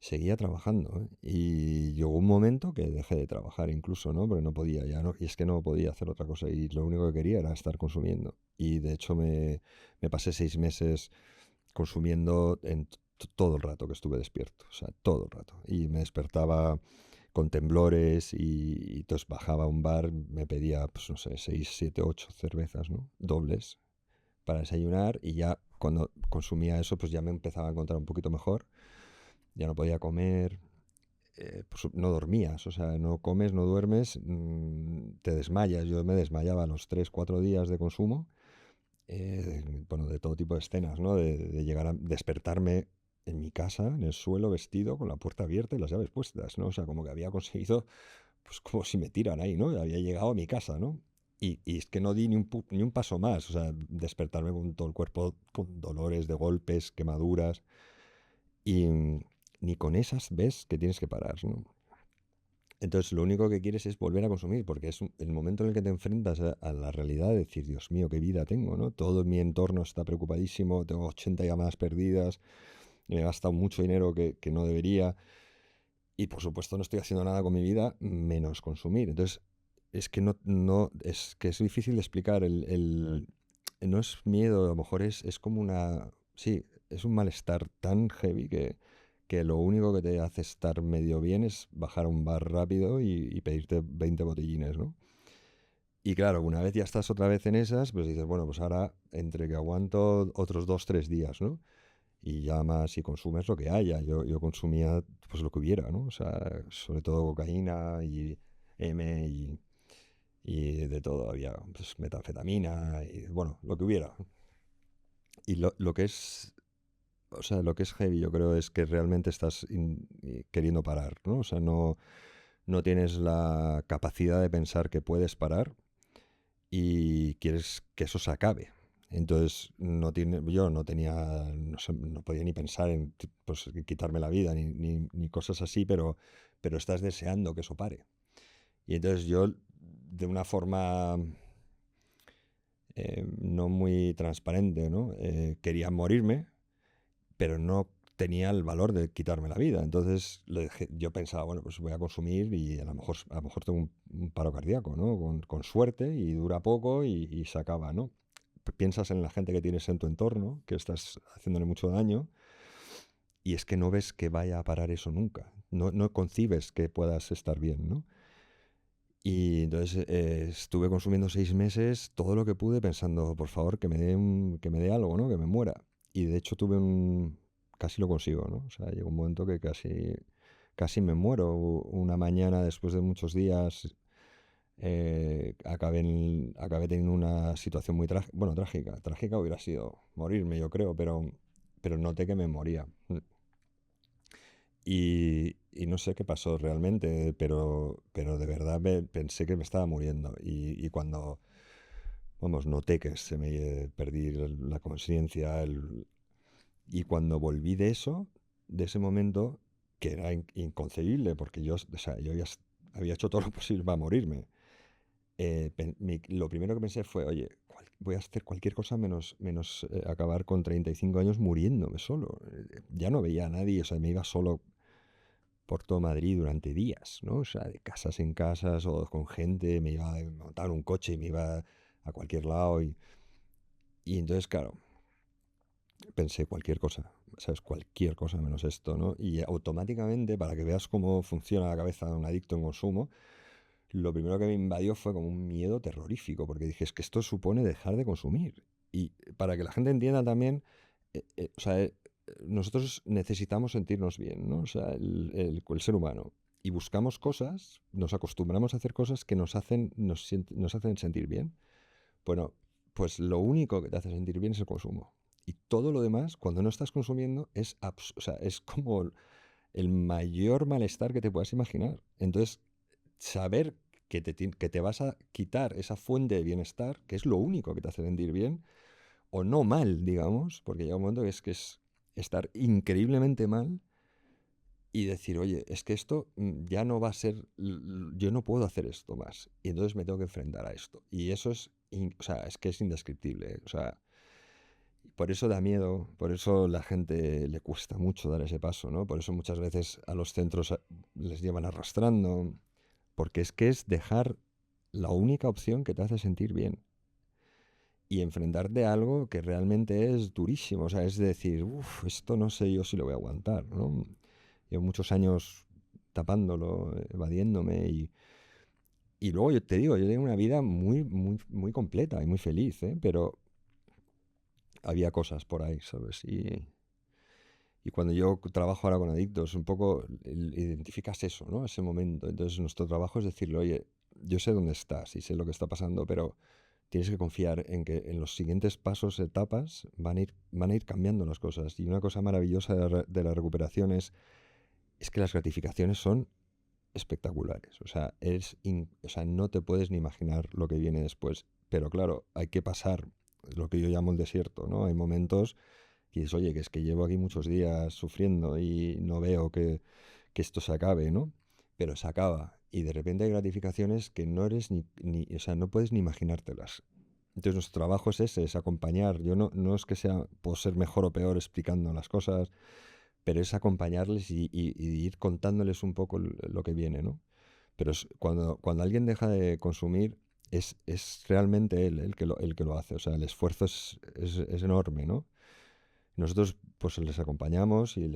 Seguía trabajando, ¿eh? Y llegó un momento que dejé de trabajar incluso, ¿no? Porque no podía, ya no, y es que no podía hacer otra cosa y lo único que quería era estar consumiendo. Y de hecho me pasé 6 meses consumiendo todo el rato que estuve despierto, o sea, todo el rato. Y me despertaba con temblores y entonces bajaba a un bar, me pedía, pues no sé, 6, 7, 8 cervezas, ¿no? Dobles para desayunar y ya cuando consumía eso, pues ya me empezaba a encontrar un poquito mejor. Ya no podía comer, pues no dormías, o sea, no comes, no duermes, te desmayas. Yo me desmayaba a los 3, 4 días de consumo, bueno, de todo tipo de escenas, ¿no? De llegar a despertarme en mi casa, en el suelo, vestido, con la puerta abierta y las llaves puestas, ¿no? O sea, como que había conseguido, pues como si me tiran ahí, ¿no? Había llegado a mi casa, ¿no? Y es que no di ni un paso más, o sea, despertarme con todo el cuerpo, con dolores de golpes, quemaduras, y ni con esas ves que tienes que parar, ¿no? Entonces lo único que quieres es volver a consumir, porque es el momento en el que te enfrentas a la realidad de decir, Dios mío, qué vida tengo, ¿no? Todo mi entorno está preocupadísimo, tengo 80 llamadas perdidas, me he gastado mucho dinero que no debería y por supuesto no estoy haciendo nada con mi vida menos consumir. Entonces es que es que es difícil de explicar, no es miedo, a lo mejor es como sí, es un malestar tan heavy que lo único que te hace estar medio bien es bajar a un bar rápido y pedirte 20 botellines, ¿no? Y claro, una vez ya estás otra vez en esas, pues dices, bueno, pues ahora entre que aguanto otros 2, 3 días, ¿no? Y ya más si consumes lo que haya. Yo consumía pues lo que hubiera, ¿no? O sea, sobre todo cocaína y M y de todo. Había pues, metanfetamina y bueno, lo que hubiera. Y lo que es, o sea, lo que es heavy yo creo es que realmente estás queriendo parar, ¿no? O sea, no tienes la capacidad de pensar que puedes parar y quieres que eso se acabe. Entonces, yo no tenía, no sé, no podía ni pensar en pues, en quitarme la vida ni cosas así, pero estás deseando que eso pare. Y entonces yo, de una forma no muy transparente, ¿no? Quería morirme, pero no tenía el valor de quitarme la vida. Entonces yo pensaba, bueno, pues voy a consumir y a lo mejor tengo un paro cardíaco, ¿no? Con suerte y dura poco y se acaba, ¿no? Piensas en la gente que tienes en tu entorno, que estás haciéndole mucho daño, y es que no ves que vaya a parar eso nunca. No concibes que puedas estar bien, ¿no? Y entonces estuve consumiendo 6 meses todo lo que pude pensando, por favor, que me dé algo, ¿no? Que me muera. Y de hecho casi lo consigo, ¿no? O sea, llegó un momento que casi me muero. Una mañana después de muchos días acabé teniendo una situación muy trágica. Bueno, trágica. Trágica hubiera sido morirme, yo creo, pero noté que me moría. Y no sé qué pasó realmente, pero de verdad pensé que me estaba muriendo. Y cuando, vamos, noté que perdí la conciencia, y cuando volví de eso, de ese momento, que era inconcebible, porque o sea, yo ya había hecho todo lo posible para morirme, lo primero que pensé fue, oye, voy a hacer cualquier cosa menos acabar con 35 años muriéndome solo. Ya no veía a nadie, o sea, me iba solo por todo Madrid durante días, ¿no? O sea, de casas en casas o con gente, me iba a montar un coche y me iba a cualquier lado y entonces, claro, pensé cualquier cosa, ¿sabes? Cualquier cosa menos esto, ¿no? Y automáticamente, para que veas cómo funciona la cabeza de un adicto en consumo, lo primero que me invadió fue como un miedo terrorífico, porque dije, es que esto supone dejar de consumir. Y para que la gente entienda también, o sea, nosotros necesitamos sentirnos bien, ¿no? O sea, el ser humano. Y buscamos cosas, nos acostumbramos a hacer cosas que nos hacen sentir bien. Bueno, pues lo único que te hace sentir bien es el consumo. Y todo lo demás, cuando no estás consumiendo, o sea, es como el mayor malestar que te puedas imaginar. Entonces, saber que te vas a quitar esa fuente de bienestar, que es lo único que te hace sentir bien, o no mal, digamos, porque llega un momento que es estar increíblemente mal y decir, oye, es que esto ya no va a ser, yo no puedo hacer esto más. Y entonces me tengo que enfrentar a esto. Y eso o sea, es que es indescriptible. O sea, por eso da miedo, por eso la gente le cuesta mucho dar ese paso, ¿no? Por eso muchas veces a los centros les llevan arrastrando, porque es que es dejar la única opción que te hace sentir bien y enfrentarte a algo que realmente es durísimo. O sea, es decir, uff, esto no sé yo si lo voy a aguantar, ¿no? Llevo muchos años tapándolo, evadiéndome y luego yo te digo, yo tengo una vida muy, muy, muy completa y muy feliz, ¿eh? Pero había cosas por ahí, ¿sabes? Y cuando yo trabajo ahora con adictos, un poco identificas eso, ¿no? Ese momento. Entonces nuestro trabajo es decirle, oye, yo sé dónde estás y sé lo que está pasando, pero tienes que confiar en que en los siguientes pasos, etapas, van a ir cambiando las cosas. Y una cosa maravillosa de la recuperación es que las gratificaciones son espectaculares. O sea, o sea, no te puedes ni imaginar lo que viene después. Pero claro, hay que pasar lo que yo llamo el desierto, ¿no? Hay momentos que dices, oye, que es que llevo aquí muchos días sufriendo y no veo que esto se acabe, ¿no? Pero se acaba. Y de repente hay gratificaciones que no eres o sea, no puedes ni imaginártelas. Entonces nuestro trabajo es ese, es acompañar. Yo no es que sea, puedo ser mejor o peor explicando las cosas, pero es acompañarles y ir contándoles un poco lo que viene, ¿no? Pero cuando alguien deja de consumir, es realmente él el que lo hace. O sea, el esfuerzo es enorme, ¿no? Nosotros pues les acompañamos y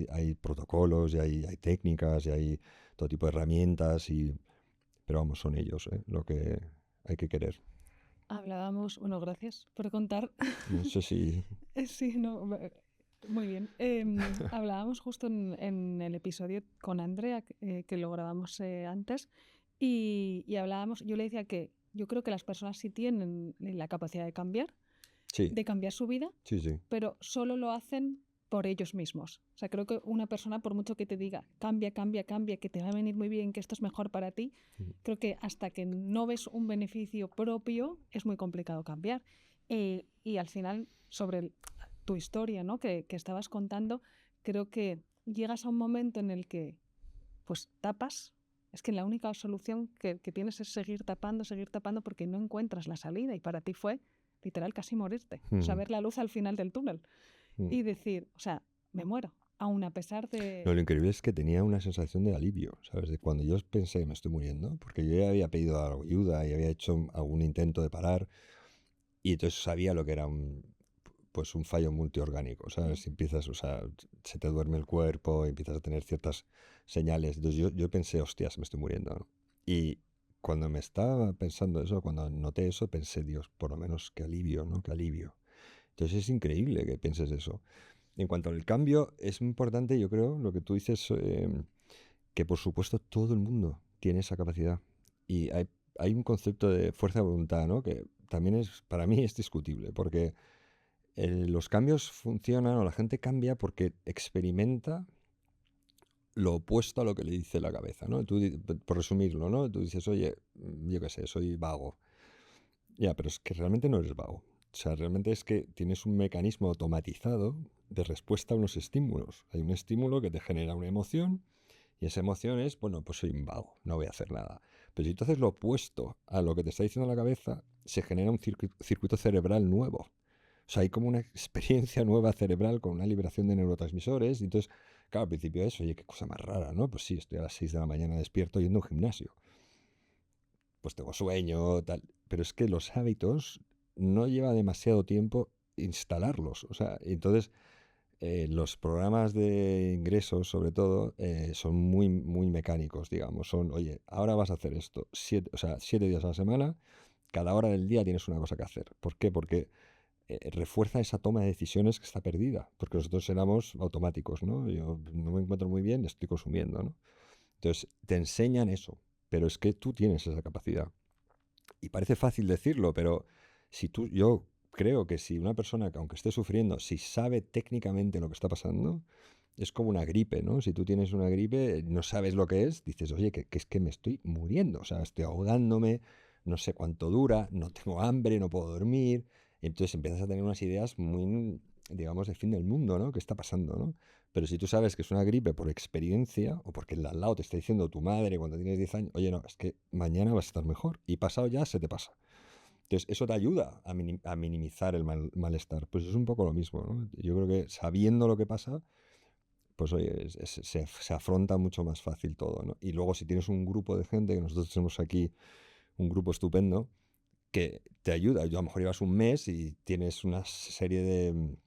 hay protocolos y hay técnicas y hay todo tipo de herramientas, pero vamos, son ellos, ¿eh? Lo que hay que querer. Hablábamos, bueno, gracias por contar. No sé si... Sí, no, muy bien. Hablábamos justo en el episodio con Andrea, que lo grabamos antes, y hablábamos, yo le decía que yo creo que las personas sí tienen la capacidad Sí, de cambiar su vida, sí, sí. pero solo lo hacen por ellos mismos. O sea, creo que una persona, por mucho que te diga, cambia, cambia, cambia, que te va a venir muy bien, que esto es mejor para ti, creo que hasta que no ves un beneficio propio es muy complicado cambiar. Y al final, sobre tu historia, ¿no? que estabas contando, creo que llegas a un momento en el que pues tapas. Es que la única solución que tienes es seguir tapando porque no encuentras la salida y para ti fue literal casi morirte. O sea, ver la luz al final del túnel y decir, o sea, me muero, aún a pesar No, de... lo increíble es que tenía una sensación de alivio, ¿sabes? De cuando yo pensé que me estoy muriendo, porque yo ya había pedido ayuda y había hecho algún intento de parar y entonces sabía lo que era pues un fallo multiorgánico, ¿sabes? Empiezas, o sea, se te duerme el cuerpo, empiezas a tener ciertas señales. Entonces yo pensé, hostias, me estoy muriendo, ¿no? Y cuando me estaba pensando eso, cuando noté eso, pensé, Dios, por lo menos qué alivio, ¿no? Qué alivio. Entonces es increíble que pienses eso. En cuanto al cambio, es muy importante, yo creo, lo que tú dices, que por supuesto todo el mundo tiene esa capacidad. Y hay un concepto de fuerza de voluntad, ¿no? Que también para mí es discutible, porque los cambios funcionan o la gente cambia porque experimenta lo opuesto a lo que le dice la cabeza, ¿no? Por resumirlo, ¿no? Tú dices, oye, yo qué sé, soy vago. Ya, pero es que realmente no eres vago. O sea, realmente es que tienes un mecanismo automatizado de respuesta a unos estímulos. Hay un estímulo que te genera una emoción y esa emoción es, bueno, pues soy un vago, no voy a hacer nada. Pero si tú haces lo opuesto a lo que te está diciendo la cabeza, se genera un circuito cerebral nuevo. O sea, hay como una experiencia nueva cerebral con una liberación de neurotransmisores. Y entonces, claro, al principio es, oye, qué cosa más rara, ¿no? Pues sí, estoy a las 6 de la mañana despierto yendo a un gimnasio. Pues tengo sueño, tal. Pero es que los hábitos no lleva demasiado tiempo instalarlos. O sea, entonces los programas de ingresos, sobre todo, son muy, muy mecánicos, digamos. Son, oye, ahora vas a hacer esto. O sea, 7 días a la semana, cada hora del día tienes una cosa que hacer. ¿Por qué? Porque refuerza esa toma de decisiones que está perdida, porque nosotros éramos automáticos, ¿no? Yo no me encuentro muy bien, estoy consumiendo, ¿no? Entonces, te enseñan eso, pero es que tú tienes esa capacidad. Y parece fácil decirlo, pero yo creo que si una persona, que aunque esté sufriendo, si sabe técnicamente lo que está pasando, es como una gripe, ¿no? Si tú tienes una gripe, no sabes lo que es, dices, oye, que es que me estoy muriendo, o sea, estoy ahogándome, no sé cuánto dura, no tengo hambre, no puedo dormir. Y entonces empiezas a tener unas ideas muy, digamos, de fin del mundo, ¿no? ¿Qué está pasando, no? Pero si tú sabes que es una gripe por experiencia, o porque el de al lado te está diciendo tu madre cuando tienes 10 años, oye, no, es que mañana vas a estar mejor, y pasado ya se te pasa. Entonces, eso te ayuda a minimizar el malestar. Pues es un poco lo mismo, ¿no? Yo creo que sabiendo lo que pasa, pues oye, se afronta mucho más fácil todo, ¿no? Y luego si tienes un grupo de gente, que nosotros tenemos aquí un grupo estupendo, que te ayuda. Yo a lo mejor llevas un mes y tienes una serie de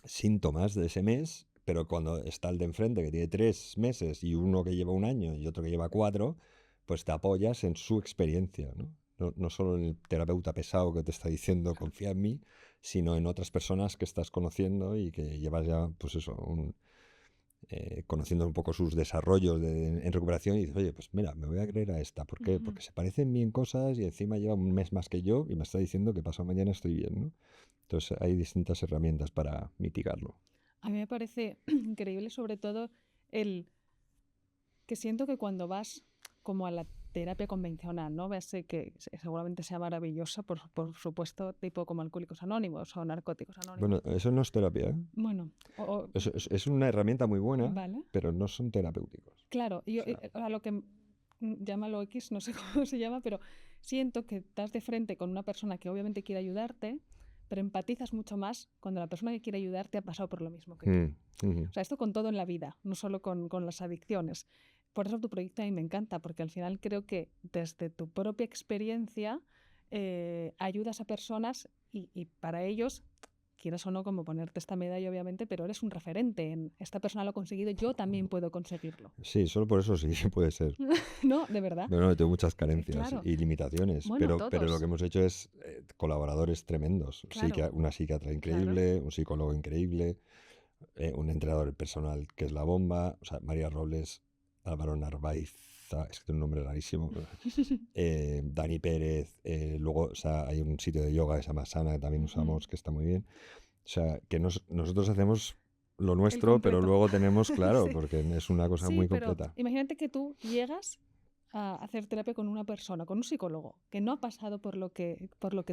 síntomas de ese mes, pero cuando está el de enfrente que tiene 3 meses y uno que lleva un año y otro que lleva 4, pues te apoyas en su experiencia, ¿no? No solo en el terapeuta pesado que te está diciendo confía en mí, sino en otras personas que estás conociendo y que llevas ya, pues eso, conociendo un poco sus desarrollos en recuperación y dices, oye, pues mira, me voy a creer a esta. ¿Por qué? Porque se parecen bien cosas y encima lleva un mes más que yo y me está diciendo que pasado mañana estoy bien, ¿no? Entonces hay distintas herramientas para mitigarlo. A mí me parece increíble, sobre todo, el que siento que cuando vas como a la terapia convencional, ¿no? Ves que seguramente sea maravillosa, por supuesto, tipo como Alcohólicos Anónimos o Narcóticos Bueno, Anónimos. eso no es terapia, ¿eh? Bueno, Es una herramienta muy buena, vale. pero no son terapéuticos. Claro, O yo sea, a lo que llámalo X, no sé cómo se llama, pero siento que estás de frente con una persona que obviamente quiere ayudarte, pero empatizas mucho más cuando la persona que quiere ayudarte ha pasado por lo mismo que tú. O sea, esto con todo en la vida, no solo con las adicciones. Por eso tu proyecto a mí me encanta, porque al final creo que desde tu propia experiencia ayudas a personas y para ellos, quieras o no, como ponerte esta medalla obviamente, pero eres un referente en esta persona lo ha conseguido, yo también puedo conseguirlo. sí, solo por eso sí puede ser. No, de verdad. Bueno, tengo muchas carencias Claro. y limitaciones, Bueno, pero lo que todos. hemos hecho es colaboradores tremendos. Claro, Una psiquiatra claro. increíble, un psicólogo increíble, un entrenador personal que es la bomba, o sea, María Robles, Álvaro Narváez, es que tiene un nombre rarísimo, Dani Pérez, luego o sea, hay un sitio de yoga que se llama Sana que también usamos, que está muy bien. O sea, que nosotros hacemos lo El nuestro, pero completo. luego tenemos, claro, Sí. porque es una cosa Sí, muy pero completa. imagínate que tú llegas a hacer terapia con una persona, con un psicólogo, que no ha pasado por lo que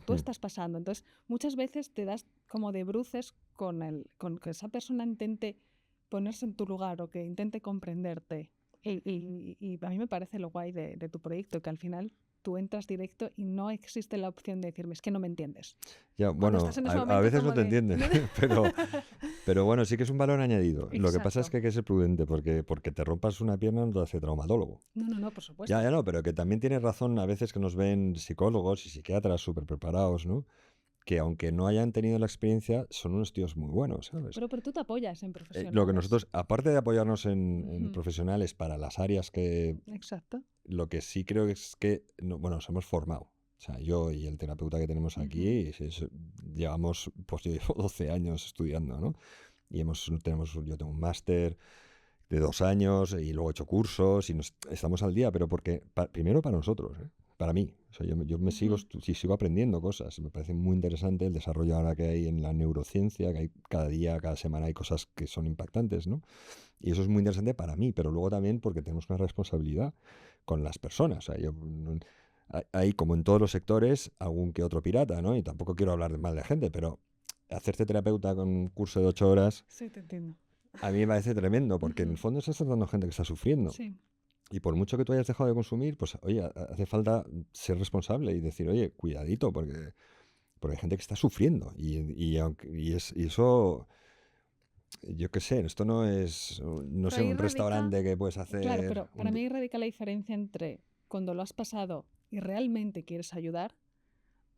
tú Mm. estás pasando. Entonces, muchas veces te das como de bruces con que esa persona intente ponerse en tu lugar o que intente comprenderte. Y a mí me parece lo guay de tu proyecto, que al final tú entras directo y no existe la opción de decirme, es que no me entiendes. Ya, Cuando bueno, estás en ese a momento veces no como te de... entienden, pero bueno, sí que es un valor añadido. Lo que pasa es Exacto. que hay que ser prudente, porque te rompas una pierna no te hace traumatólogo. No, no, no, por Ya, supuesto. ya no, pero que también tienes razón a veces que nos ven psicólogos y psiquiatras súper preparados, ¿no? Que aunque no hayan tenido la experiencia, son unos tíos muy buenos, ¿sabes? Pero tú te apoyas en Lo que profesionales. nosotros, aparte de apoyarnos en Ujú. profesionales para las áreas que, Exacto. lo que sí creo es que, bueno, nos hemos formado. O sea, yo y el terapeuta que tenemos Ujú. aquí, llevamos, pues yo llevo 12 años estudiando, ¿no? Y yo tengo un máster de 2 años y luego he hecho cursos y estamos al día, pero porque, primero para nosotros, ¿eh? Para mí. O sea, yo me Ujú. sigo aprendiendo cosas. Me parece muy interesante el desarrollo ahora que hay en la neurociencia, que hay cada día, cada semana hay cosas que son impactantes, ¿no? Y eso es muy interesante para mí, pero luego también porque tenemos una responsabilidad con las personas. O sea, hay, como en todos los sectores, algún que otro pirata, ¿no? Y tampoco quiero hablar mal de gente, pero hacerte terapeuta con un curso de 8 horas, Sí, te entiendo. a mí me parece tremendo, porque en el Ujú. fondo estás tratando gente que está sufriendo. Sí. Y por mucho que tú hayas dejado de consumir, pues oye, hace falta ser responsable y decir, oye, cuidadito, porque hay gente que está sufriendo. Y eso, yo qué sé, esto no Pero sé, ahí un radica, restaurante que puedes claro, hacer. pero para mí ahí radica la diferencia entre cuando lo has pasado y realmente quieres ayudar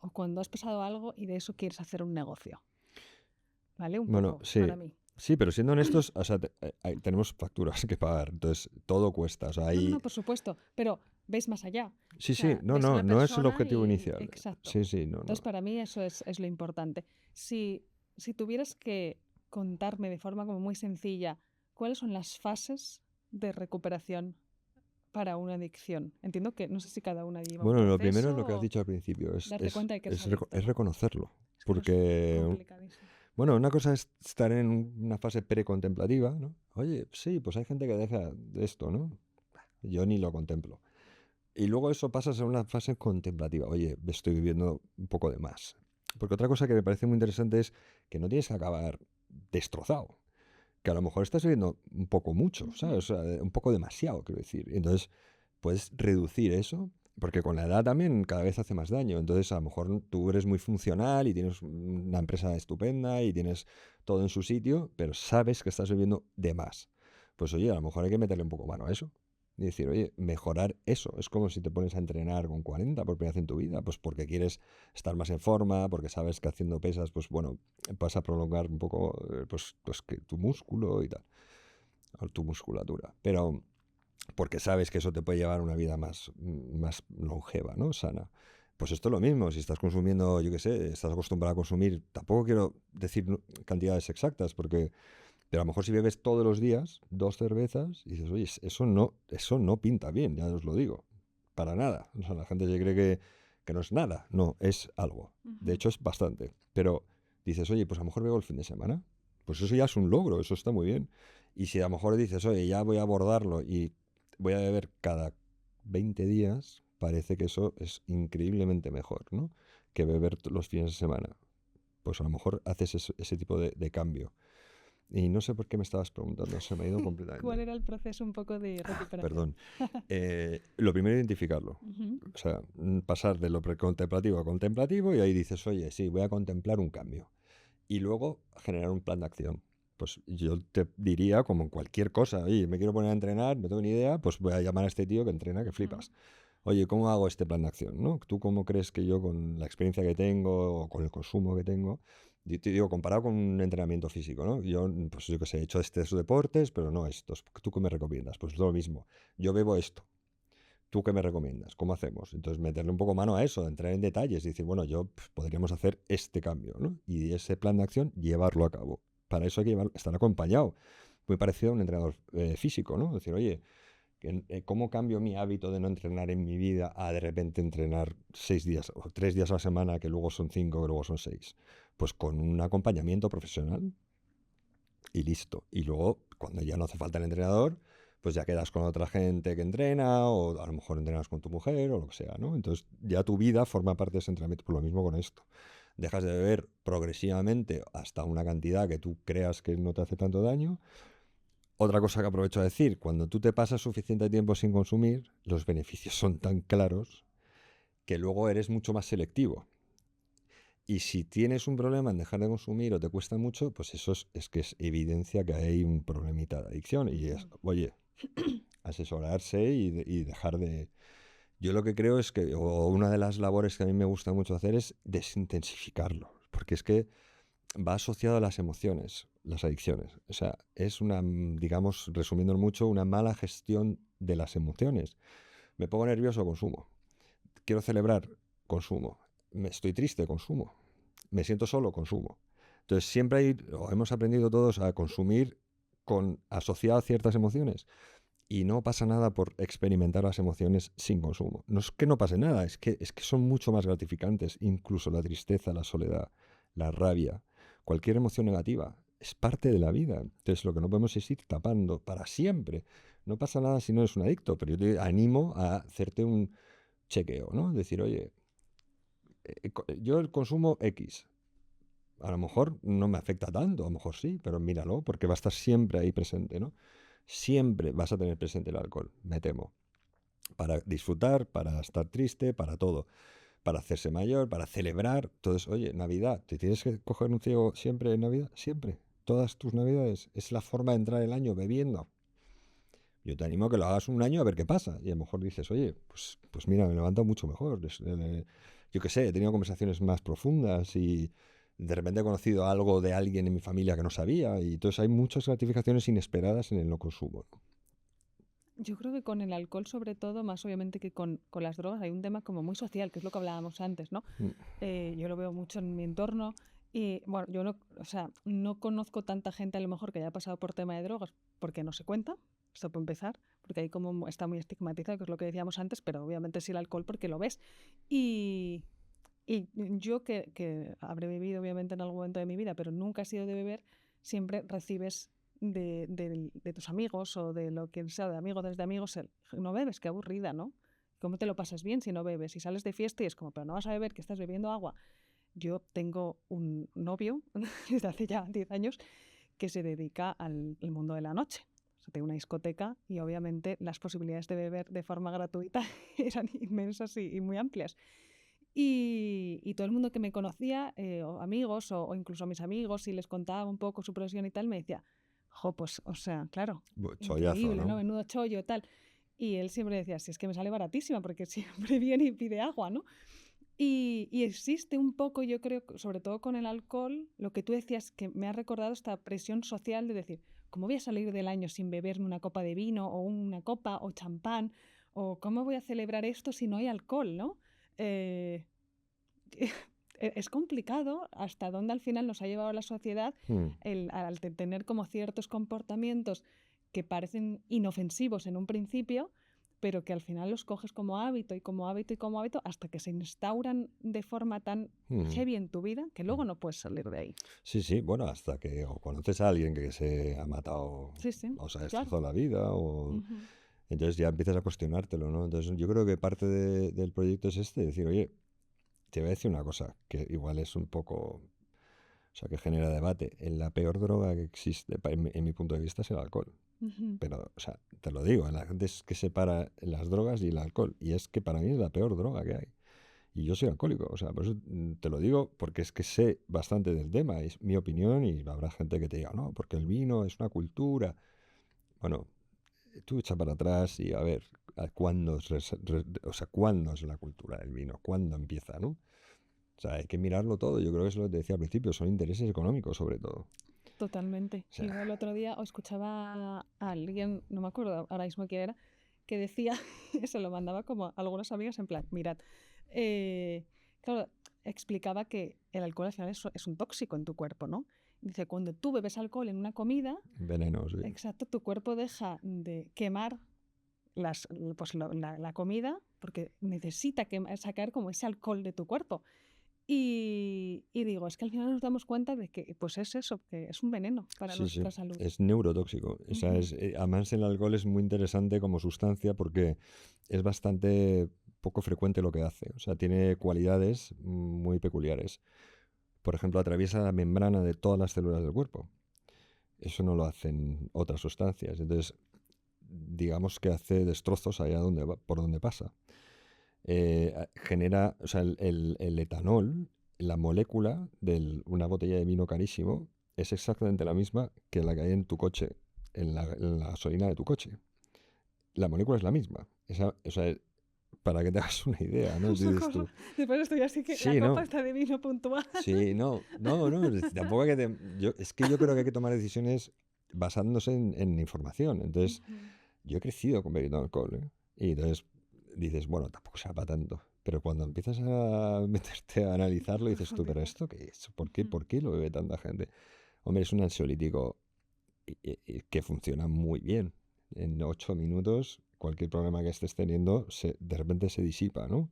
o cuando has pasado algo y de eso quieres hacer un negocio. ¿Vale? Un Bueno, poco, sí. para mí. Sí, pero siendo honestos, o sea, tenemos facturas que pagar, entonces todo cuesta. O sea, No, no, no, por supuesto. Pero ves más allá. Sí, O sí, sea, no, ves a no, la no es el persona objetivo y... inicial. Exacto. Sí, sí, no, Entonces, no. para mí eso es lo importante. Si tuvieras que contarme de forma como muy sencilla cuáles son las fases de recuperación para una adicción. Entiendo que no sé si cada una lleva un Bueno, lo primero es proceso lo que has o dicho al principio, darte cuenta de que eres adicto, es ¿no? reconocerlo. Es que eso es Porque, complicadísimo. bueno, una cosa es estar en una fase precontemplativa, ¿no? Oye, sí, pues hay gente que deja de esto, ¿no? Yo ni lo contemplo. Y luego eso pasas a una fase contemplativa. Oye, estoy viviendo un poco de más. Porque otra cosa que me parece muy interesante es que no tienes que acabar destrozado. Que a lo mejor estás viviendo un poco mucho, ¿sabes? O sea, un poco demasiado, quiero decir. Entonces, puedes reducir eso, porque con la edad también cada vez hace más daño. Entonces, a lo mejor tú eres muy funcional y tienes una empresa estupenda y tienes todo en su sitio, pero sabes que estás viviendo de más. Pues oye, a lo mejor hay que meterle un poco mano a eso. Y decir, oye, mejorar eso. Es como si te pones a entrenar con 40 por primera vez en tu vida, pues porque quieres estar más en forma, porque sabes que haciendo pesas, pues bueno, vas a prolongar un poco pues que tu músculo y tal, o tu musculatura. Pero porque sabes que eso te puede llevar a una vida más longeva, ¿no? Sana. Pues esto es lo mismo, si estás consumiendo, yo qué sé, estás acostumbrado a consumir, tampoco quiero decir cantidades exactas, porque, pero a lo mejor si bebes todos los días 2 cervezas, y dices, oye, eso no pinta bien, ya os lo digo, para nada. O sea, la gente se cree que no es nada, no, es algo. De hecho, es bastante. Pero dices, oye, pues a lo mejor bebo el fin de semana, pues eso ya es un logro, eso está muy bien. Y si a lo mejor dices, oye, ya voy a abordarlo y voy a beber cada 20 días, parece que eso es increíblemente mejor, ¿no? Que beber los fines de semana. Pues a lo mejor haces ese tipo de cambio. Y no sé por qué me estabas preguntando, se me ha ido ¿Cuál completamente. era el proceso un poco de recuperación? Perdón. Lo primero, identificarlo. Ujú. O sea, pasar de lo precontemplativo a contemplativo y ahí dices, oye, sí, voy a contemplar un cambio. Y luego generar un plan de acción. Pues yo te diría, como en cualquier cosa, oye, me quiero poner a entrenar, no tengo ni idea, pues voy a llamar a este tío que entrena, que Ujú. flipas. Oye, ¿cómo hago este plan de acción? ¿No? ¿Tú cómo crees que yo, con la experiencia que tengo o con el consumo que tengo, yo te digo, comparado con un entrenamiento físico, ¿no? Yo, pues yo que sé, he hecho estos deportes, pero no estos. ¿Tú qué me recomiendas? Pues lo mismo. Yo bebo esto. ¿Tú qué me recomiendas? ¿Cómo hacemos? Entonces, meterle un poco mano a eso, entrar en detalles y decir, bueno, podríamos hacer este cambio, ¿no? Y ese plan de acción, llevarlo a cabo. Para eso hay que estar acompañado. Muy parecido a un entrenador físico, ¿no? Decir, oye, ¿cómo cambio mi hábito de no entrenar en mi vida a de repente entrenar 6 días o 3 días a la semana, que luego son 5, que luego son 6? Pues con un acompañamiento profesional y listo. Y luego, cuando ya no hace falta el entrenador, pues ya quedas con otra gente que entrena, o a lo mejor entrenas con tu mujer, o lo que sea, ¿no? Entonces ya tu vida forma parte de ese entrenamiento. Por lo mismo con esto. Dejas de beber progresivamente hasta una cantidad que tú creas que no te hace tanto daño. Otra cosa que aprovecho a decir, cuando tú te pasas suficiente tiempo sin consumir, los beneficios son tan claros que luego eres mucho más selectivo. Y si tienes un problema en dejar de consumir o te cuesta mucho, pues eso es que es evidencia que hay un problemita de adicción. Y es, oye, asesorarse y dejar de... Yo lo que creo es que, o una de las labores que a mí me gusta mucho hacer es desintensificarlo. Porque es que va asociado a las emociones, las adicciones. O sea, es una, digamos, resumiendo mucho, una mala gestión de las emociones. Me pongo nervioso, consumo. Quiero celebrar, consumo. Me estoy triste, consumo. Me siento solo, consumo. Entonces siempre hay, o hemos aprendido todos a consumir asociado a ciertas emociones. Y no pasa nada por experimentar las emociones sin consumo. No es que no pase nada, es que son mucho más gratificantes. Incluso la tristeza, la soledad, la rabia, cualquier emoción negativa. Es parte de la vida. Entonces lo que no podemos es ir tapando para siempre. No pasa nada si no eres un adicto, pero yo te animo a hacerte un chequeo, ¿no? Decir, oye, yo el consumo X, a lo mejor no me afecta tanto, a lo mejor sí, pero míralo, porque va a estar siempre ahí presente, ¿no? Siempre vas a tener presente el alcohol, me temo. Para disfrutar, para estar triste, para todo. Para hacerse mayor, para celebrar. Entonces, oye, Navidad, ¿te tienes que coger un ciego siempre en Navidad? Siempre. Todas tus Navidades. Es la forma de entrar el año bebiendo. Yo te animo a que lo hagas un año a ver qué pasa. Y a lo mejor dices, oye, pues mira, me levanto mucho mejor. Yo qué sé, he tenido conversaciones más profundas y de repente he conocido algo de alguien en mi familia que no sabía. Y entonces hay muchas gratificaciones inesperadas en el no consumo, ¿no? Yo creo que con el alcohol, sobre todo, más obviamente que con las drogas, hay un tema como muy social, que es lo que hablábamos antes, ¿no? Mm. Yo lo veo mucho en mi entorno y, bueno, yo no, o sea, no conozco tanta gente a lo mejor que haya pasado por tema de drogas porque no se cuenta, esto puede empezar, porque ahí como está muy estigmatizado, que es lo que decíamos antes, pero obviamente sí el alcohol porque lo ves. Y, y yo que habré bebido obviamente en algún momento de mi vida, pero nunca he sido de beber, siempre recibes de tus amigos o de lo que sea, de amigos desde amigos, no bebes, qué aburrida, ¿no? ¿Cómo te lo pasas bien si no bebes? Y sales de fiesta y es como, pero no vas a beber, que estás bebiendo agua. Yo tengo un novio desde hace ya 10 años que se dedica al mundo de la noche. O sea, tiene una discoteca y obviamente las posibilidades de beber de forma gratuita eran inmensas y muy amplias. Y todo el mundo que me conocía, o amigos o incluso mis amigos, si les contaba un poco su profesión y tal, me decía, jo, pues, o sea, claro, Chollazo, increíble, ¿no? ¿no? Menudo chollo, tal. Y él siempre decía, si es que me sale baratísima, porque siempre viene y pide agua, ¿no? Y existe un poco, yo creo, sobre todo con el alcohol, lo que tú decías, que me ha recordado esta presión social de decir, ¿cómo voy a salir del año sin beberme una copa de vino o una copa o champán? ¿O cómo voy a celebrar esto si no hay alcohol, ¿no? Eh, es complicado hasta dónde al final nos ha llevado la sociedad Mm. al tener como ciertos comportamientos que parecen inofensivos en un principio, pero que al final los coges como hábito y como hábito y como hábito hasta que se instauran de forma tan Mm. heavy en tu vida que luego no puedes salir de ahí. Sí, sí, bueno, hasta que o conoces a alguien que se ha matado Sí, sí, o se ha claro. destrozado la vida, o Ujú. entonces ya empiezas a cuestionártelo, ¿no? Entonces yo creo que parte del proyecto es decir, oye, te voy a decir una cosa que igual es un poco, o sea, que genera debate. La peor droga que existe, en mi punto de vista, es el alcohol. Ujú. Pero, o sea, te lo digo, la gente es que separa las drogas y el alcohol. Y es que para mí es la peor droga que hay. Y yo soy alcohólico, o sea, por eso te lo digo, porque es que sé bastante del tema, es mi opinión y habrá gente que te diga, no, porque el vino es una cultura. Bueno, tú echa para atrás y a ver, ¿cuándo o sea, cuándo es la cultura del vino? ¿Cuándo empieza, no? O sea, hay que mirarlo todo, yo creo que es lo que te decía al principio, son intereses económicos sobre todo. Totalmente. O Yo el sea, otro día escuchaba a alguien, no me acuerdo ahora mismo quién era, que decía, se lo mandaba como a algunas amigas en plan, mirad, eh, claro, explicaba que el alcohol al final es un tóxico en tu cuerpo, ¿no? Dice, cuando tú bebes alcohol en una comida, venenos, sí. exacto, tu cuerpo deja de quemar pues, la comida porque necesita sacar como ese alcohol de tu cuerpo. Y digo, es que al final nos damos cuenta de que pues es eso, que es un veneno para Sí, sí, nuestra salud. es neurotóxico. O sea, Ujú. además el alcohol es muy interesante como sustancia porque es bastante poco frecuente lo que hace. O sea, tiene cualidades muy peculiares. Por ejemplo, atraviesa la membrana de todas las células del cuerpo. Eso no lo hacen otras sustancias. Entonces, digamos que hace destrozos allá por donde pasa. Genera, o sea, el etanol, la molécula de una botella de vino carísimo, es exactamente la misma que la que hay en tu coche, en la gasolina de tu coche. La molécula es la misma. O sea, para que te hagas una idea, ¿no? Una Dices cosa, tú, después estoy así que la sí, copa no, está de vino puntual. sí, no, no, no, tampoco hay que... es que yo creo que hay que tomar decisiones basándose en información. Entonces, Ujú. yo he crecido con bebiendo alcohol, ¿eh? Y entonces dices, bueno, tampoco sea para tanto. Pero cuando empiezas a meterte a analizarlo, dices tú, ¿pero Profundidad. esto qué es? Ujú. ¿Por qué lo bebe tanta gente? Hombre, es un ansiolítico que funciona muy bien. En 8 minutos, cualquier problema que estés teniendo de repente se disipa, ¿no?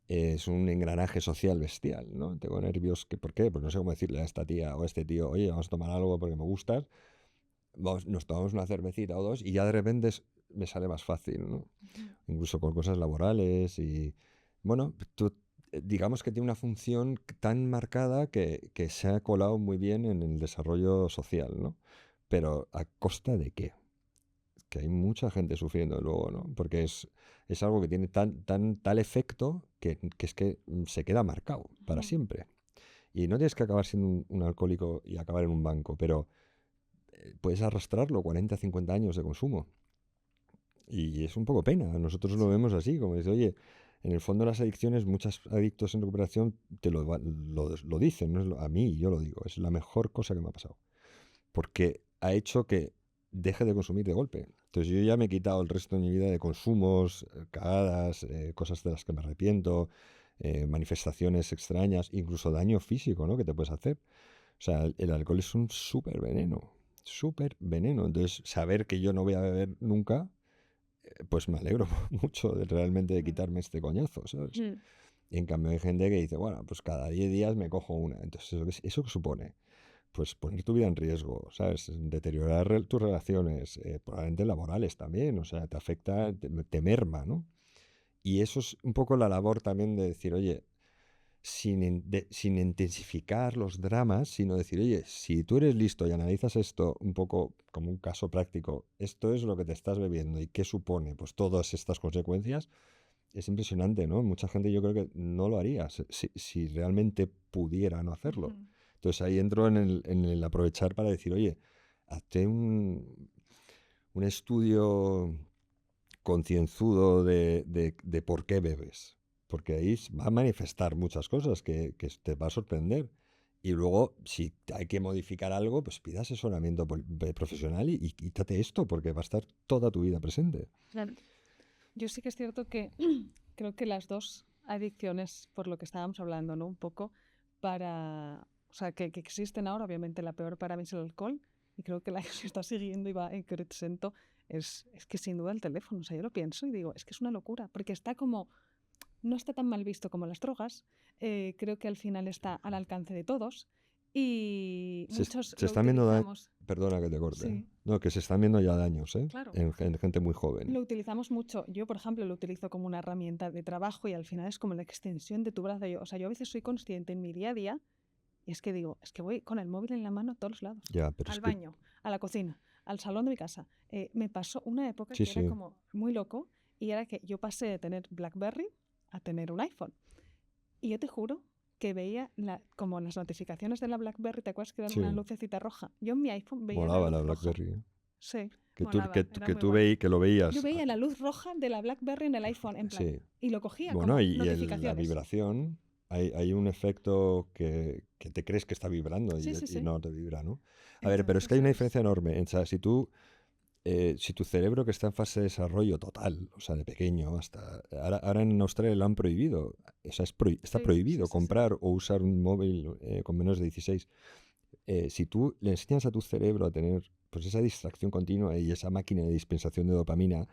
Es un engranaje social bestial, ¿no? Tengo nervios, ¿por qué? Pues no sé cómo decirle a esta tía o a este tío, oye, vamos a tomar algo porque me gustas, nos tomamos una cervecita o dos y ya de repente me sale más fácil, ¿no? Ujú. Incluso con cosas laborales y, bueno, digamos que tiene una función tan marcada que se ha colado muy bien en el desarrollo social, ¿no? Pero ¿a costa de qué? Que hay mucha gente sufriendo luego, ¿no? Porque es algo que tiene tal efecto que es que se queda marcado para Ujú. siempre. Y no tienes que acabar siendo un alcohólico y acabar en un banco, pero puedes arrastrarlo 40, 50 años de consumo. Y es un poco pena. Nosotros lo Sí. vemos así, como dice, oye, en el fondo las adicciones, muchos adictos en recuperación te lo dicen, no es a mí yo lo digo, es la mejor cosa que me ha pasado. Porque ha hecho que deje de consumir de golpe. Entonces yo ya me he quitado el resto de mi vida de consumos, cagadas, cosas de las que me arrepiento, manifestaciones extrañas, incluso daño físico, ¿no? Que te puedes hacer. O sea, el alcohol es un súper veneno, súper veneno. Entonces, saber que yo no voy a beber nunca, pues me alegro mucho realmente de quitarme este coñazo, ¿sabes? Mm. Y en cambio hay gente que dice, bueno, pues cada 10 días me cojo una. Entonces, ¿eso qué supone? Pues poner tu vida en riesgo, ¿sabes? Deteriorar tus relaciones, probablemente laborales también, o sea, te afecta, te merma, ¿no? Y eso es un poco la labor también de decir, oye, sin intensificar los dramas, sino decir, oye, si tú eres listo y analizas esto un poco como un caso práctico, esto es lo que te estás bebiendo y qué supone, pues todas estas consecuencias, es impresionante, ¿no? Mucha gente yo creo que no lo haría si realmente pudiera no hacerlo. Ujú. Entonces ahí entro en el aprovechar para decir, oye, hazte un estudio concienzudo de por qué bebes. Porque ahí va a manifestar muchas cosas que te va a sorprender. Y luego, si hay que modificar algo, pues pida asesoramiento profesional y quítate esto, porque va a estar toda tu vida presente. Claro. Yo sí que es cierto que creo que las dos adicciones, por lo que estábamos hablando, ¿no? Un poco o sea, que existen ahora, obviamente la peor para mí es el alcohol, y creo que la que se está siguiendo y va en crescendo es que sin duda el teléfono. O sea, yo lo pienso y digo, es que es una locura, porque está como, no está tan mal visto como las drogas, creo que al final está al alcance de todos, y muchos Se lo están viendo, utilizamos. perdona que te corte, Sí, no, que se están viendo ya daños, ¿eh? claro. En gente muy joven. Lo utilizamos mucho. Yo, por ejemplo, lo utilizo como una herramienta de trabajo y al final es como la extensión de tu brazo. O sea, yo a veces soy consciente en mi día a día y es que digo, es que voy con el móvil en la mano a todos los lados. Ya, pero es Al que, baño, a la cocina, al salón de mi casa. Me pasó una época sí, que era sí, como muy loco y era que yo pasé de tener BlackBerry a tener un iPhone. Y yo te juro que veía como las notificaciones de la BlackBerry, ¿te acuerdas que era una sí, lucecita roja? Yo en mi iPhone veía la molaba la luz roja. BlackBerry, ¿eh? Sí, Que tú, molaba, era muy tú guay. que lo Yo veías, veía la luz roja de la BlackBerry en el iPhone, en plan, sí. y lo cogía Bueno, como la notificaciones. vibración, hay un efecto que te crees que está vibrando Sí, sí, y sí. no te vibra, ¿no? A ver, pero es que Entonces hay una es... diferencia enorme. O sea, si tu cerebro que está en fase de desarrollo total, o sea, de pequeño hasta... Ahora en Australia lo han prohibido. O sea, está Sí, sí, prohibido sí, sí. comprar o usar un móvil con menos de 16. Si tú le enseñas a tu cerebro a tener pues esa distracción continua y esa máquina de dispensación de dopamina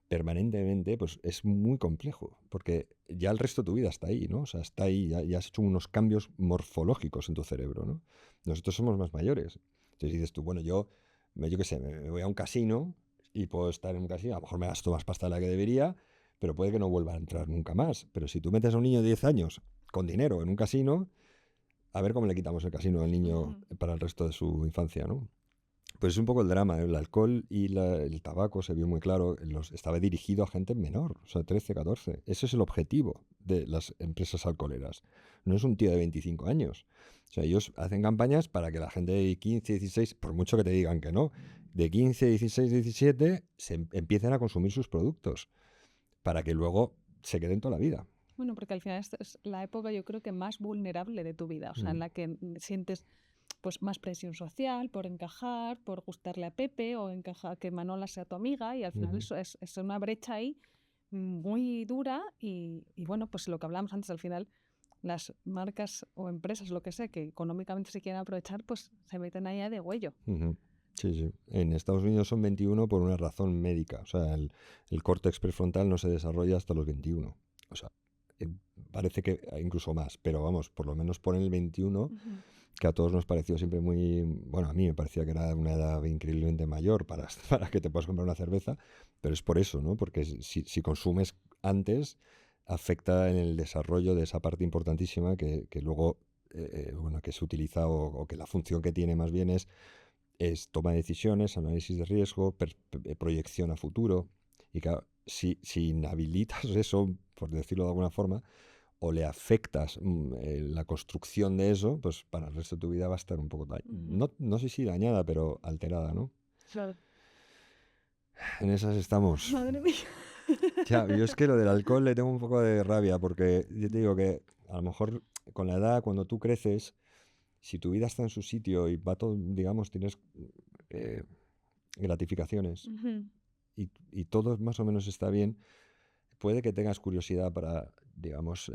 permanentemente, pues es muy complejo, porque ya el resto de tu vida está ahí, ¿no? O sea, está ahí, ya has hecho unos cambios morfológicos en tu cerebro, ¿no? Nosotros somos más mayores. Entonces dices tú, bueno, yo qué sé, me voy a un casino y puedo estar en un casino, a lo mejor me gasto más pasta de la que debería, pero puede que no vuelva a entrar nunca más. Pero si tú metes a un niño de 10 años con dinero en un casino, a ver cómo le quitamos el casino al niño Ujú. para el resto de su infancia, ¿no? Pues es un poco el drama. El alcohol y el tabaco se vio muy claro. Estaba dirigido a gente menor, o sea, 13, 14. Ese es el objetivo de las empresas alcoholeras. No es un tío de 25 años. O sea, ellos hacen campañas para que la gente de 15, 16, por mucho que te digan que no, de 15, 16, 17, empiecen a consumir sus productos para que luego se queden toda la vida. Bueno, porque al final esta es la época yo creo que más vulnerable de tu vida, o sea, en Mm. la que sientes pues más presión social por encajar, por gustarle a Pepe o encajar que Manola sea tu amiga y al final Ujú. eso es una brecha ahí muy dura y bueno, pues lo que hablamos antes, al final las marcas o empresas, lo que sea, que económicamente se quieren aprovechar, pues se meten ahí a de huello. Ujú. Sí, sí. En Estados Unidos son 21 por una razón médica. O sea, el córtex prefrontal no se desarrolla hasta los 21. O sea, eh, parece que incluso más, pero vamos, por lo menos ponen el 21, Ujú. que a todos nos pareció siempre muy... Bueno, a mí me parecía que era una edad increíblemente mayor para que te puedas comprar una cerveza, pero es por eso, ¿no? Porque si consumes antes, afecta en el desarrollo de esa parte importantísima que luego, bueno, que se utiliza o que la función que tiene más bien es toma de decisiones, análisis de riesgo, proyección a futuro. Y claro, si inhabilitas eso, por decirlo de alguna forma, o le afectas la construcción de eso, pues para el resto de tu vida va a estar un poco, Ujú. no sé si dañada, pero alterada, ¿no? Claro. En esas estamos. Madre mía. Ya, yo es que lo del alcohol le tengo un poco de rabia, porque yo te digo que a lo mejor con la edad, cuando tú creces, si tu vida está en su sitio y va todo, digamos, tienes... eh, gratificaciones Ujú. y todo más o menos está bien. Puede que tengas curiosidad para, digamos,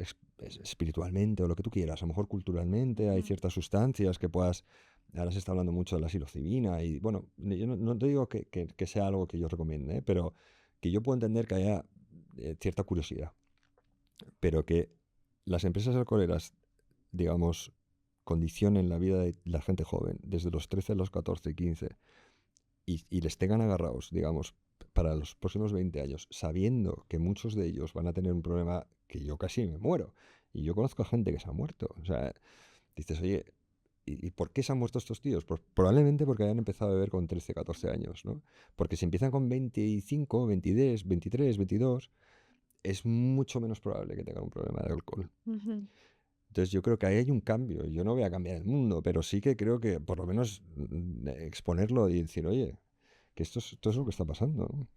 espiritualmente o lo que tú quieras, a lo mejor culturalmente hay Ujú. ciertas sustancias que puedas. Ahora se está hablando mucho de la psilocibina y bueno, yo no te digo que sea algo que yo recomiende, pero que yo puedo entender que haya cierta curiosidad, pero que las empresas alcoholeras, digamos, condicionen la vida de la gente joven desde los 13 a los 14, 15 y les tengan agarrados, digamos, para los próximos 20 años, sabiendo que muchos de ellos van a tener un problema que yo casi me muero. Y yo conozco a gente que se ha muerto. O sea, dices, oye, ¿y por qué se han muerto estos tíos? Pues probablemente porque hayan empezado a beber con 13, 14 años, ¿no? Porque si empiezan con 25, 22, 23, 22, es mucho menos probable que tengan un problema de alcohol. Ujú. Entonces yo creo que ahí hay un cambio. Yo no voy a cambiar el mundo, pero sí que creo que por lo menos exponerlo y decir, oye, que esto es lo que está pasando, ¿no?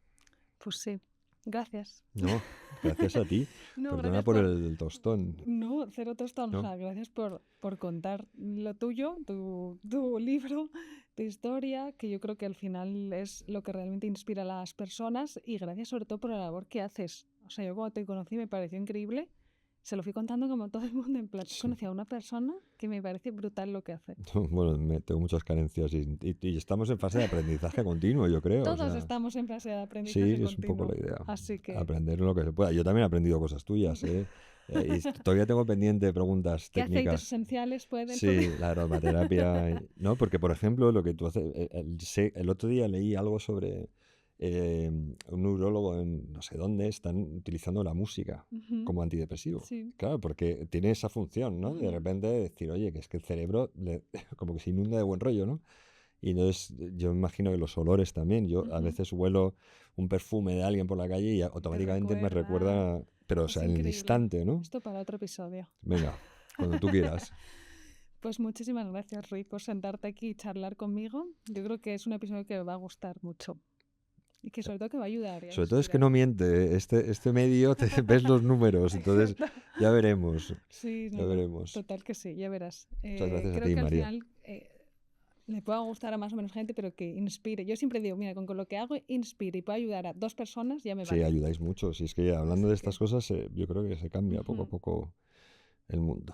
Pues sí, gracias. No, gracias a ti. No, Perdona gracias por por... el tostón, No, cero tostón. O ¿no? sea, gracias por contar lo tuyo, tu libro, tu historia, que yo creo que al final es lo que realmente inspira a las personas y gracias sobre todo por la labor que haces. O sea, yo cuando te conocí me pareció increíble. Se lo fui contando como todo el mundo, en plan, Sí. conocí a una persona que me parece brutal lo que hace. Bueno, tengo muchas carencias y estamos en fase de aprendizaje continuo, yo creo. O Todos sea, estamos en fase de sí, aprendizaje es un poco continuo. la idea. Así que, Aprender lo que se pueda. Yo también he aprendido cosas tuyas, ¿eh? Y todavía tengo pendiente preguntas ¿qué aceites técnicas. esenciales pueden...? Sí, la aromaterapia. No, porque por ejemplo, lo que tú haces. El otro día leí algo sobre un neurólogo en no sé dónde están utilizando la música Ujú. como antidepresivo. Sí. Claro, porque tiene esa función, ¿no? De Ujú. repente decir, oye, que es que el cerebro como que se inunda de buen rollo, ¿no? Y entonces yo me imagino que los olores también. Yo a Ujú. veces huelo un perfume de alguien por la calle y Te automáticamente me recuerda... recuerda, pero o Es sea, en el increíble. instante, ¿no? Esto para otro episodio. Venga, cuando tú quieras. Pues muchísimas gracias, Rui, por sentarte aquí y charlar conmigo. Yo creo que es un episodio que va a gustar mucho y que sobre todo que va a ayudar y a Sobre todo es que no inspirar. miente, ¿eh? Este medio te ves los números, entonces Exacto. ya veremos, Sí, ya no, no. veremos. Total que sí, ya verás. Muchas gracias a Creo ti, que al María. final le pueda gustar a más o menos gente, pero que inspire. Yo siempre digo, mira, con lo que hago inspire y puedo ayudar a 2 personas, ya me Sí, vale. ayudáis mucho. Si es que hablando de Así estas que, cosas, yo creo que se cambia poco a ujú, poco el mundo.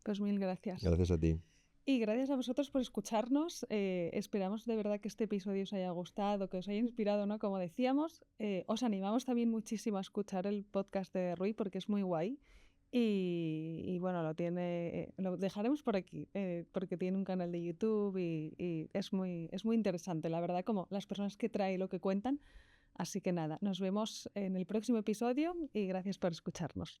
pues mil gracias. Gracias a ti. Y gracias a vosotros por escucharnos. Esperamos de verdad que este episodio os haya gustado, que os haya inspirado, ¿no? Como decíamos, os animamos también muchísimo a escuchar el podcast de Rui porque es muy guay. Y bueno, lo dejaremos por aquí porque tiene un canal de YouTube y es muy interesante, la verdad, como las personas que trae y lo que cuentan. Así que nada, nos vemos en el próximo episodio y gracias por escucharnos.